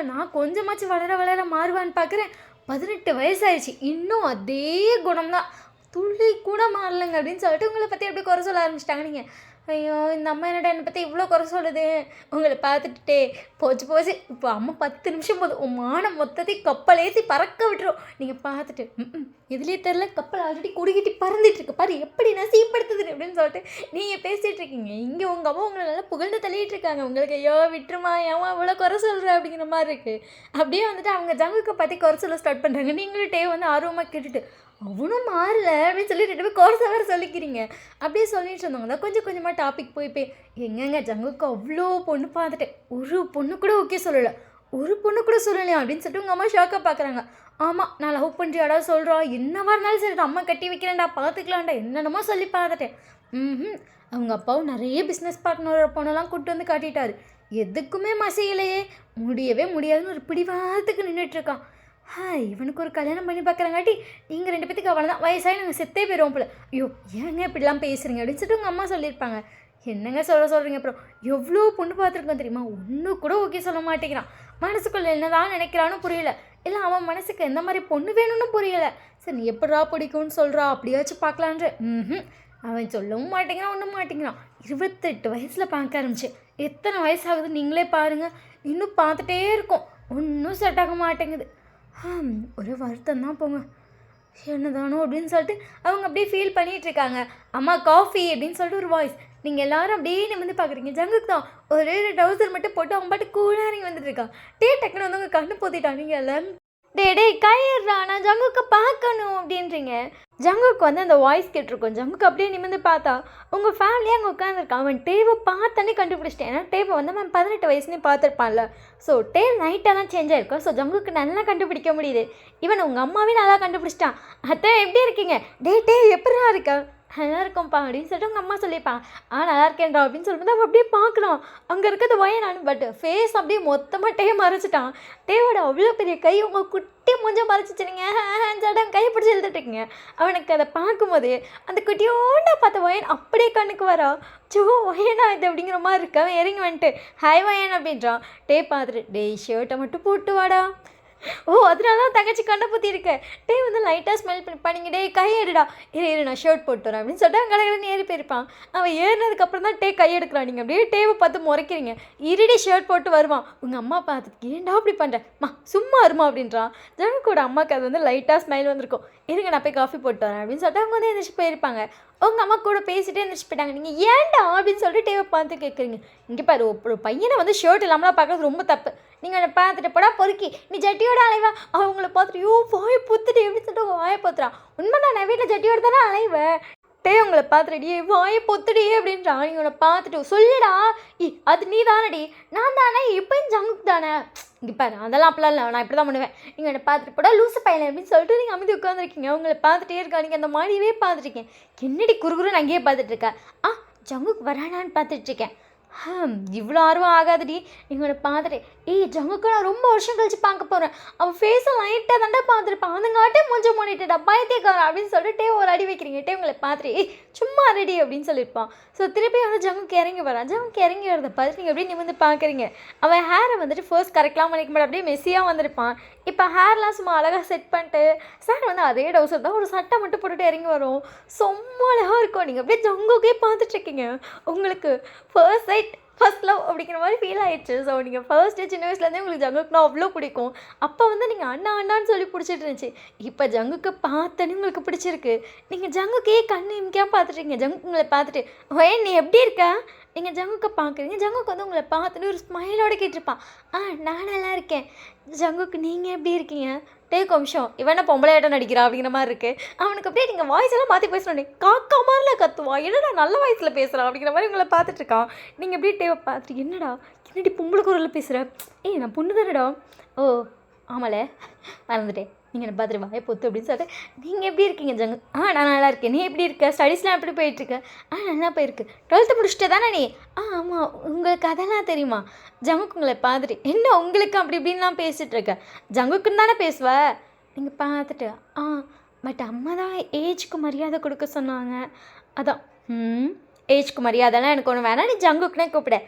[SPEAKER 1] நான் கொஞ்சமாச்சும் வளர மாறுவான்னு பார்க்குறேன். 18 வயசாயிடுச்சு, இன்னும் அதே குணம்தான், துள்ளி கூட மாறலைங்க அப்படின்னு சொல்லிட்டு உங்களை பற்றி அப்படியே குறை சொல்ல ஆரம்பிச்சிட்டாங்க. நீங்கள் ஐயோ இந்த அம்மா என்னடா என்னை பற்றி இவ்வளோ குறை சொல்லுது. உங்களை பார்த்துட்டே போச்சு இப்போ அம்மா 10 நிமிஷம் போதும் உன் மானம் மொத்தத்தையும் கப்பல் ஏற்றி பறக்க விட்டுரும். நீங்கள் பார்த்துட்டு இதுலேயே தெரில கப்பல் ஆல்ரெடி குடிக்கிட்டு பறந்துட்டுருக்கு பாரு எப்படி நசீப்படுத்துது அப்படின்னு சொல்லிட்டு நீங்கள் பேசிகிட்டு இருக்கீங்க. இங்கே உங்கள் அம்மா உங்களை நல்லா புகழ்ந்து தள்ளிட்டு இருக்காங்க. உங்களுக்கு ஐயோ விட்டுருமா ஏமா இவ்வளோ குறை சொல்கிற அப்படிங்கிற மாதிரி இருக்குது. அப்படியே வந்துட்டு அவங்க ஜங்குக்கை பற்றி குறை சொல்ல ஸ்டார்ட் பண்ணுறாங்க. நீங்களும் டே வந்து ஆர்வமாக கேட்டுட்டு அவனும் மாறல அப்படின்னு சொல்லி 2 பேர் கோர்ஸ் வேறு சொல்லிக்கிறீங்க. அப்படியே சொல்லிட்டு இருந்தாங்க தான் கொஞ்சம் கொஞ்சமாக டாபிக் போய் எங்கெங்க ஜங்குக்கு அவ்வளோ பொண்ணு பார்த்துட்டு ஒரு பொண்ணு கூட ஓகே சொல்லலை, ஒரு பொண்ணு கூட சொல்லலையா அப்படின்னு சொல்லிட்டு உங்கள் அம்மா ஷாக்காக பார்க்குறாங்க. ஆமாம் நான் லவ் பண்ணுறியாடா சொல்கிறோம், என்னவா இருந்தாலும் சரி அம்மா கட்டி வைக்கிறேன்டா பார்த்துக்கலான்டா என்னென்னமோ சொல்லி பார்த்துட்டேன். அவங்க அப்பாவும் நிறைய பிஸ்னஸ் பார்ட்னர் பொண்ணெல்லாம் கூப்பிட்டு வந்து காட்டிட்டாரு. எதுக்குமே மசையிலையே முடியவே முடியாதுன்னு ஒரு பிடிவாதத்துக்கு நின்றுட்டுருக்கான். இவனுக்கு ஒரு கல்யாணம் பண்ணி பார்க்குறங்காட்டி நீங்கள் 2 பேத்துக்கு அவ்வளோ தான் வயசாகி நாங்கள் செத்தே போயிடுவோம் போல. ஐயோ ஏங்க இப்படிலாம் பேசுகிறீங்க அப்படின்னு சொல்லிட்டு உங்கள் அம்மா சொல்லியிருப்பாங்க. என்னங்க சொல்கிறீங்க? அப்புறம் எவ்வளோ பொண்ணு பார்த்துருக்கோம் தெரியுமா, ஒன்று கூட ஓகே சொல்ல மாட்டேங்கிறான். மனசுக்குள்ளே என்னதான் நினைக்கிறான்னு புரியல, இல்லை அவன் மனசுக்கு எந்த மாதிரி பொண்ணு வேணும்னு புரியலை. சரி நீ எப்படா பிடிக்கும்னு சொல்கிறா அப்படியாச்சும் பார்க்கலான்ற. அவன் சொல்லவும் மாட்டேங்கிறான் ஒன்றும் மாட்டேங்கிறான். 28 வயசில் பார்க்க ஆரம்பிச்சு எத்தனை வயசாகுது நீங்களே பாருங்கள். இன்னும் பார்த்துட்டே இருக்கோம், ஒன்றும் செட் ஆக மாட்டேங்குது. ஒரு வருத்தம் தான் போங்க, என்னதானோ அப்படின்னு சொல்லிட்டு அவங்க அப்படியே ஃபீல் பண்ணிகிட்ருக்காங்க. அம்மா காஃபி அப்படின்னு சொல்லிட்டு ஒரு வாய்ஸ். நீங்கள் எல்லாரும் அப்படியே நிமிர்ந்து பார்க்குறீங்க. ஜங்குக்கு தான் ஒரே டவுசர் மட்டும் போட்டு அவங்க பாட்டு கூலாக இறங்கி வந்துட்டுருக்கான். டக்குன்னு வந்து அவங்க கண்ணு போத்திட்டான். நீங்கள் எல்லாம் டே கையிடுறா நான் ஜங்குக்கு பார்க்கணும் அப்படின்றீங்க. ஜங்குக்கு வந்து அந்த வாய்ஸ் கேட்டிருக்கோம். ஜங்குக்கு அப்படியே நிமிர்ந்து பார்த்தா உங்கள் ஃபேமிலியாக அங்கே உட்காந்துருக்கான். அவன் டேவை பார்த்தானே கண்டுபிடிச்சிட்டேன். ஏன்னா டேவை வந்து அவன் 18 வயசுலேயும் பார்த்துருப்பான்ல. ஸோ டே லைட்டாக தான் சேஞ்ச் ஆகிருக்கும். ஸோ ஜங்குக்கு நல்லா கண்டுபிடிக்க முடியுது. இவன் உங்கள் அம்மாவே நல்லா கண்டுபிடிச்சிட்டான். அத்தை எப்படி இருக்கீங்க? டே எப்படிலாம் இருக்கா? நல்லா இருக்கும்ப்பா அப்படின்னு சொல்லிட்டு உங்கள் அம்மா சொல்லியிருப்பாங்க. நல்லா இருக்கேன்டா அப்படின்னு சொல்லிட்டு அவன் அப்படியே பார்க்கலாம். அங்கே இருக்கிறது வயனானு பட் ஃபேஸ் அப்படியே மொத்தமாக டே மறைச்சிட்டான். டேவோட அவ்வளோ பெரிய கை உங்கள் குட்டி மூஞ்ச மறைச்சிச்சுருங்க சொல்லிட்டு கையை பிடிச்சி எழுதிட்டுருக்கீங்க. அவனுக்கு அதை பார்க்கும்போது அந்த குட்டியோண்டா பார்த்த வயன் அப்படியே கண்ணுக்கு வரா. வயனா இது அப்படிங்கிற மாதிரி இருக்கு. அவன் இறங்கி வந்துட்டு ஹாய் வயன் அப்படின்றான். டே பார்த்துட்டு டே ஷர்ட்டை மட்டும் போட்டு வாடா. அதனால தான் தங்கச்சி கண்ணை பற்றி இருக்க. டே வந்து லைட்டாக ஸ்மெல் பண்ணிப்பா. நீங்கள் டே கையெடுடா இரு நான் ஷர்ட் போட்டு வரேன் அப்படின்னு சொல்லிட்டு அவன் கடற்கடன்னு ஏறி போயிருப்பான். அவன் ஏறினதுக்கப்புறம் தான் டே கையெடுக்கிறான். நீங்கள் அப்படியே டேவை பார்த்து முறைக்கிறீங்க. இருடி ஷர்ட் போட்டு வருவான். உங்கள் அம்மா பார்த்துட்டு ஏன்டா அப்படி பண்ணுறேம்மா சும்மா இருமா அப்படின்றான். ஜங்குக்கோட அம்மாவுக்கு அது வந்து லைட்டாக ஸ்மைல் வந்திருக்கும். இருங்க நான் போய் காஃபி போட்டு வரேன் அப்படின்னு சொல்லிட்டு அவங்க வந்து எழுந்திரிச்சு போயிருப்பாங்க. உங்கள் அம்மா கூட பேசிகிட்டே எழுந்திரிச்சு போயிட்டாங்க. நீங்கள் ஏன்டா அப்படின்னு சொல்லிட்டு டேவை பார்த்து கேட்குறீங்க. இங்கே பாரு ஒரு பையனை வந்து ஷர்ட் இல்லாமலாம் பார்க்குறது ரொம்ப தப்பு. நீங்கள் அதை பார்த்துட்டு போடா பொறுக்கி நீ ஜட்டியோட அலைவா. அவங்கள பார்த்துட்டு வாயை பொத்துட்டு எப்படி சொல்லிட்டு வாயை பொத்துறான். உண்மைதான் நான் வீட்டில் ஜட்டியோடு தானே அலைவேன். டே உங்களை பார்த்துட்டு வாயை பொத்துடி அப்படின்றான். நீங்கள் உன்னை பார்த்துட்டு சொல்லுடா அது நீ தானடி. நான் தானே இப்போயும் ஜங்குக்கு தானே இங்கே பாரு அதெல்லாம் அப்படிலாம் இல்லை, நான் இப்படி தான் பண்ணுவேன். நீங்கள் என்னை பார்த்துட்டு போடா லூசு பையன் அப்படின்னு சொல்லிட்டு நீங்கள் அமைதி உட்காந்துருக்கீங்க. உங்களை பார்த்துட்டே இருக்கா, நீங்கள் அந்த மாடியவே பார்த்துருக்கேன். என்னடி குறுகுறுன்னு அங்கேயே பார்த்துட்ருக்கேன். ஜங்குக்கு வரானான்னு பார்த்துட்ருக்கேன். இவ்வளோ ஆர்வம் ஆகாதுடி. நீங்கள் பார்த்துட்டு ஜங்குக்கு நான் ரொம்ப வருஷம் கழிச்சு பார்க்க போகிறேன். அவன் ஃபேஸை லைட்டாக தாண்டா பார்த்துருப்பான், அதுங்காட்டே மூஞ்ச மூடிட்டுடா பயத்தியக்காரன் அப்படின்னு சொல்லிட்டு ஒரு அடி வைக்கிறீங்க. உங்களை பார்த்துட்டு சும்மா ரெடி அப்படின்னு சொல்லியிருப்பான். ஸோ திருப்பி வந்து ஜங்குக்கு இறங்கி வரான். ஜங்குக்கு இறங்கி வரதை பார்த்து நீங்கள் அப்படியே நிமிர்ந்து பார்க்குறீங்க. அவன் ஹேரை வந்துட்டு ஃபர்ஸ்ட் கரெக்டாக பண்ணிக்க மாட்டேன், அப்படியே மெஸ்ஸியாக வந்திருப்பான். இப்போ ஹேர்லாம் சும்மா அழகாக செட் பண்ணிட்டு சார் வந்து அதே டவுசர் தான், ஒரு சட்டை மட்டும் போட்டுட்டு இறங்கி வரும். ரொம்ப அழகாக இருக்கும். நீங்கள் அப்படியே ஜங்குக்கே பார்த்துட்ருக்கீங்க. உங்களுக்கு ஃபர்ஸ்ட் சைட் ஃபர்ஸ்ட் லவ் அப்படிங்கிற மாதிரி ஃபீல் ஆயிடுச்சு. ஸோ நீங்கள் ஃபர்ஸ்ட்டு சின்ன வயசுலேருந்தே உங்களுக்கு ஜங்குக்குனா அவ்வளோ பிடிக்கும். அப்போ வந்து நீங்கள் அண்ணா அண்ணான்னு சொல்லி பிடிச்சிட்டு இருந்துச்சு. இப்போ ஜங்குக்கு பார்த்தோன்னே உங்களுக்கு பிடிச்சிருக்கு. நீங்கள் ஜங்குக்கே கண்ணு இம்மிக்காம பார்த்துட்டீங்க. ஜங்குக்கு உங்களை பார்த்துட்டு ஓய் நீ எப்படி இருக்க, நீங்கள் ஜங்குக்கை பார்க்குறீங்க. ஜங்குக்கு வந்து உங்களை பார்த்துட்டு ஒரு ஸ்மைலோடு கேட்டிருப்பான். நான் நல்லா இருக்கேன். ஜங்குக்கு நீங்கள் எப்படி இருக்கீங்க? கொஞ்சம் இவன் என்ன பொம்பளையாட்டம் நடிக்கிறா அப்படிங்கிற மாதிரி இருக்குது. அவனுக்கு அப்படியே நீங்கள் வாய்ஸ் எல்லாம் மாற்றி பேசணும். காக்கா மாதிரில கத்துவான், என்னடா நல்ல வாய்ஸில் பேசுகிறான் அப்படிங்கிற மாதிரி உங்களை பார்த்துட்ருக்கான். நீங்கள் அப்படியே பார்த்துட்டு என்னடா என்னடி பொம்பளை குரலில் பேசுகிற, நான் பொண்ணு தானடா. ஓ ஆமால மறந்துட்டேன், நீங்கள் என்ன பார்த்துட்டு வாயை பொத்து அப்படின்னு சொல்லிட்டு நீங்கள் எப்படி இருக்கீங்க ஜங்கு? நான் நல்லா இருக்கேன். நீ எப்படி இருக்க? ஸ்டடீஸ்லாம் எப்படி போயிட்டுருக்க? நல்லா போயிருக்கு. 12th முடிச்சுட்டு தானே நீ? ஆமாம். உங்களுக்கு அதெல்லாம் தெரியுமா? ஜங்குக்கு உங்களை பார்த்துட்டு என்ன உங்களுக்கு அப்படி இப்படின்லாம் பேசிகிட்டு இருக்க? ஜங்குக்குன்னு தானே பேசுவ? நீங்கள் பார்த்துட்டு பட் அம்மா தான் ஏஜ்க்கு மரியாதை கொடுக்க சொன்னாங்க, அதான். ஏஜ்க்கு மரியாதைலாம் எனக்கு ஒன்று வேணாம், நீ ஜங்குக்குனே கூப்பிட.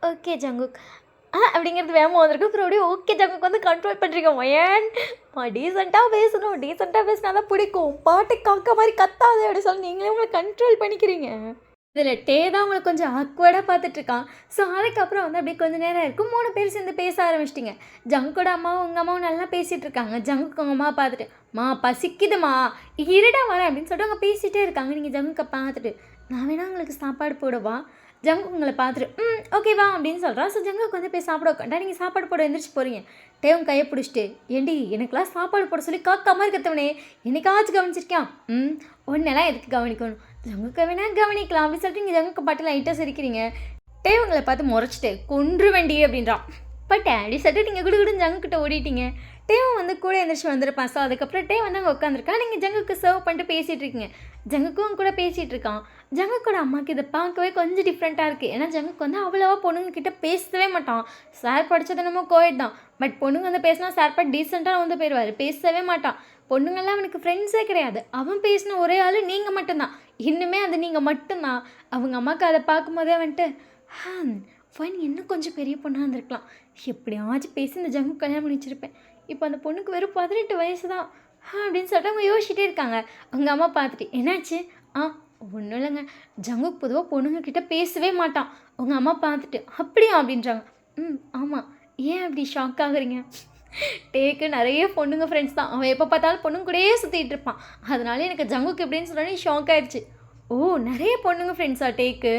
[SPEAKER 1] ஓகே ஜங்குக் அப்படிங்கிறது வேகமாக வந்திருக்கு. அப்புறம் அப்படியே ஓகே ஜங்குக்கு வந்து கண்ட்ரோல் பண்ணுறீங்க. ஏன் டீசெண்டாக பேசணும், டீசெண்டாக பேசினா தான் பிடிக்கும், பாட்டு காக்க மாதிரி கத்தாது அப்படி சொல்லி நீங்களே உங்களை கண்ட்ரோல் பண்ணிக்கிறீங்க. இதில் தான் உங்களுக்கு கொஞ்சம் ஆக்வர்டாக பார்த்துட்ருக்கான். ஸோ அதுக்கப்புறம் வந்து அப்படியே கொஞ்சம் நேரம் இருக்கும், 3 பேர் சேர்ந்து பேச ஆரம்பிச்சிட்டிங்க. ஜங்குக்கோட அம்மாவும் உங்கள் அம்மாவும் நல்லா பேசிகிட்டு இருக்காங்க. ஜங்குக்கு உங்கள் அம்மா பார்த்துட்டு பசிக்குதுமா இருடா வரேன் அப்படின்னு சொல்லிட்டு அவங்க பேசிகிட்டே இருக்காங்க. நீங்கள் ஜங்குக்கை பார்த்துட்டு நான் வேணா உங்களுக்கு சாப்பாடு போடவா? ஜங்கு உங்களை பார்த்துட்டு ஓகேவா அப்படின்னு சொல்கிறான். ஸோ ஜங்குக்கு வந்து போய் சாப்பிட உட்காண்டா நீங்கள் சாப்பாடு போட எழுந்திரிச்சு போகிறீங்க. டேவும் கையை பிடிச்சிட்டு ஏண்டி எனக்கெல்லாம் சாப்பாடு போட சொல்லி காக்கா மாதிரி கத்தவனே என்னைக்காச்சும் கவனிச்சிருக்கியான்? ஒன்றெல்லாம் எதுக்கு கவனிக்கணும்? ஜங்குக்கு வேணா கவனிக்கலாம் அப்படின்னு சொல்லிட்டு நீங்கள் ஜங்குக்கு பாட்டு லைட்டாக சிரிக்கிறீங்க. டேவுங்களை பார்த்து முறைச்சிட்டு கொன்று வேண்டி அப்படின்றான். பட் அப்படி சொல்லிட்டு நீங்கள் குடுகுடுன்னு ஜங்குக்கிட்ட ஓடிட்டீங்க. டேவும் வந்து கூட எழுந்திரிச்சு வந்திருப்பான். ஸோ அதுக்கப்புறம் டே வந்து அங்கே உட்காந்துருக்கா. நீங்கள் ஜங்குக்கு சர்வ் பண்ணிட்டு பேசிகிட்டு இருக்கீங்க. ஜங்குக்கும் கூட பேசிகிட்டு இருக்கான். ஜங்குக்கோட அம்மாவுக்கு இதை பார்க்கவே கொஞ்சம் டிஃப்ரெண்ட்டாக இருக்குது. ஏன்னா ஜங்குக்கு வந்து அவ்வளோவா பொண்ணுங்கக்கிட்ட பேசவே மாட்டான். சார் படித்தது என்னமோ கோயட் தான், பட் பொண்ணுங்க வந்து பேசினா சார் பாட்டு டீசெண்டாக வந்து போயிடுவார், பேசவே மாட்டான். பொண்ணுங்கள்லாம் அவனுக்கு ஃப்ரெண்ட்ஸே கிடையாது. அவன் பேசின ஒரே ஆள் நீங்கள் மட்டும்தான். இன்னுமே அது நீங்கள் மட்டும்தான். அவங்க அம்மாவுக்கு அதை பார்க்கும்போதே வந்துட்டு ஃபைன் இன்னும் கொஞ்சம் பெரிய பொண்ணாக இருந்திருக்கலாம், எப்படியாச்சும் பேசி இந்த ஜங்கு கல்யாணம் பண்ணி வச்சுருப்பேன். இப்போ அந்த பொண்ணுக்கு வெறும் 18 வயசு தான் அப்படின்னு சொல்லிட்டு அவங்க யோசிச்சுட்டே இருக்காங்க. அவங்க அம்மா பார்த்துட்டு என்னாச்சு? ஒன்றும் இல்லைங்க, ஜங்குக்கு பொதுவாக பொண்ணுங்கக்கிட்ட பேசவே மாட்டான். அவங்க அம்மா பார்த்துட்டு அப்படியா அப்படின்றாங்க. ஆமாம். ஏன் அப்படி ஷாக் ஆகுறீங்க? டேக்கு நிறைய பொண்ணுங்க ஃப்ரெண்ட்ஸ் தான், அவன் எப்போ பார்த்தாலும் பொண்ணுங்க கூடயே சுற்றிட்டு இருப்பான். அதனால எனக்கு ஜங்குக்கு எப்படின்னு சொன்னோன்னே ஷாக் ஆயிடுச்சு. ஓ நிறைய பொண்ணுங்க ஃப்ரெண்ட்ஸா டேக்கு?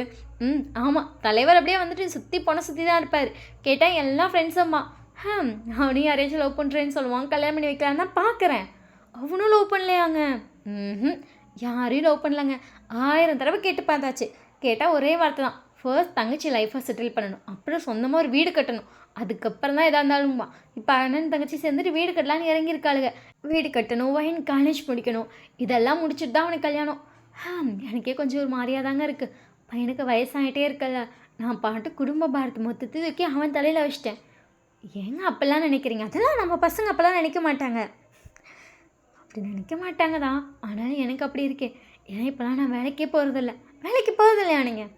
[SPEAKER 1] ஆமாம், தலைவர் அப்படியே வந்துட்டு சுற்றி சுற்றி தான் இருப்பார். கேட்டால் எல்லா ஃப்ரெண்ட்ஸம்மா. அவனையும் யாரையாச்சும் லவ் பண்ணுறேன்னு சொல்லுவான், கல்யாணம் பண்ணி வைக்கலான்னு தான் பார்க்குறேன். அவனும் லவ் பண்ணலையாங்க? யாரையும் லவ் பண்ணலங்க. 1000 தடவை கேட்டு பார்த்தாச்சு. கேட்டால் ஒரே வார்த்தை தான், ஃபர்ஸ்ட் தங்கச்சி லைஃப்பை செட்டில் பண்ணணும், அப்புறம் சொந்தமாக ஒரு வீடு கட்டணும், அதுக்கப்புறம் தான் எதாக இருந்தாலும்மா. இப்போ அண்ணன் தங்கச்சி சேர்ந்துட்டு வீடு கட்டலான்னு இறங்கியிருக்காளுங்க. வீடு கட்டணும், வயன் காலேஜ் முடிக்கணும், இதெல்லாம் முடிச்சுட்டு தான் அவனுக்கு கல்யாணம். எனக்கே கொஞ்சம் ஒரு மாதிரியாக தாங்க இருக்குது. பையனுக்கு வயசாகிட்டே இருக்கல, நான் பாட்டு குடும்ப பாரத்தை மொத்தத்தை தூக்கி அவன் தலையில் வச்சிட்டேன். ஏங்க அப்போல்லாம் நினைக்கிறீங்க? அதெல்லாம் நம்ம பசங்க அப்போல்லாம் நினைக்க மாட்டாங்க. அப்படி நினைக்க மாட்டாங்க தான், ஆனால் எனக்கு அப்படி இருக்கேன். ஏன்னா இப்போலாம் நான் வேலைக்கே போகிறதில்ல. வேலைக்கு போகிறதில்லையா நீங்கள்?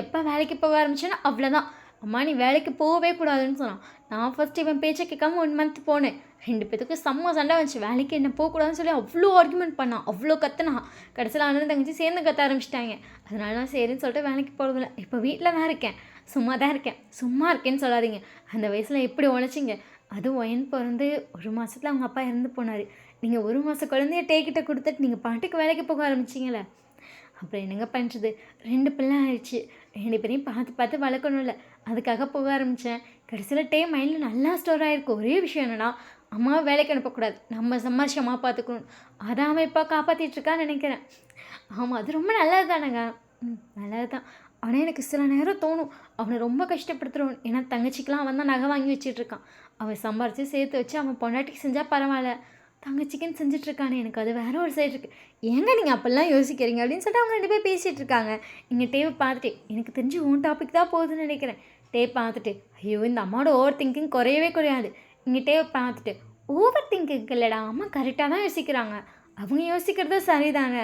[SPEAKER 1] எப்போ வேலைக்கு போக ஆரம்பிச்சேன்னா அவ்வளோதான். அம்மா நீ வேலைக்கு போகவே கூடாதுன்னு சொன்னான். நான் ஃபஸ்ட்டு இவன் பேச்சை கேட்காம 1 மந்த் போனேன். 2 பேத்துக்கு செம்ம சண்டை வந்துச்சு. வேலைக்கு என்ன போகக்கூடாதுன்னு சொல்லி அவ்வளோ ஆர்குமெண்ட் பண்ணான், அவ்வளோ கத்துனான். கடைசியில் அண்ணன் தங்கச்சி சேர்ந்து கத்த ஆரம்பிச்சிட்டாங்க. அதனால நான் சரின்னு சொல்லிட்டு வேலைக்கு போகிறதில்ல. இப்போ வீட்டில் தான் இருக்கேன், சும்மா தான் இருக்கேன். சும்மா இருக்கேன்னு சொல்லாதீங்க. அந்த வயசில் எப்படி உழைச்சிங்க? அதுவும் ஒயன் பிறந்து 1 மாதத்தில் அவங்க அப்பா இறந்து போனார். நீங்கள் 1 மாத குழந்தைய டேக்கிட்ட கொடுத்துட்டு நீங்கள் பாட்டுக்கு வேலைக்கு போக ஆரம்பிச்சிங்களே, அப்புறம் என்னங்க பண்ணுறது? 2 பிள்ளை ஆயிடுச்சு. 2 பேரையும் பார்த்து வளர்க்கணும்ல, அதுக்காக போக ஆரம்பித்தேன். கடைசியில் மைண்டில் நல்லா ஸ்டோர் ஆகிருக்கு. ஒரே விஷயம் என்னென்னா, அம்மாவை வேலைக்கு அனுப்பக்கூடாது, நம்ம சம்பாரிச்சு அம்மா பார்த்துக்கணும். அதான் அவன் இப்போ காப்பாற்றிட்டுருக்கான்னு நினைக்கிறேன். ஆமாம், அது ரொம்ப நல்லது தானேங்க. நல்லது தான். ஆனால் எனக்கு சில நேரம் தோணும் அவனை ரொம்ப கஷ்டப்படுத்துகிறோம். ஏன்னா தங்கச்சிக்கெலாம் அவன் தான் நகை வாங்கி வச்சிட்ருக்கான். அவன் சம்பாரித்து சேர்த்து வச்சு அவன் பொண்டாட்டிக்கு செஞ்சால் பரவாயில்ல, தங்கச்சிக்குன்னு செஞ்சிட்ருக்கானே, எனக்கு அது வேற ஒரு சைடு இருக்குது. ஏங்க நீங்கள் அப்படிலாம் யோசிக்கிறீங்க அப்படின்னு சொல்லிட்டு அவங்க 2 பேர் பேசிகிட்டு இருக்காங்க. இங்கே டேவை பார்த்துட்டு எனக்கு தெரிஞ்சு உன் டாபிக் தான் போகுதுன்னு நினைக்கிறேன். பார்த்துட்டு ஐயோ இந்த அம்மாவோட ஓவர் திங்கிங் குறையவே குறையாது. இங்கே பார்த்துட்டு ஓவர் திங்கிங் இல்லைடா, அம்மா கரெக்டாக தான் யோசிக்கிறாங்க, அவங்க யோசிக்கிறது சரிதாங்க.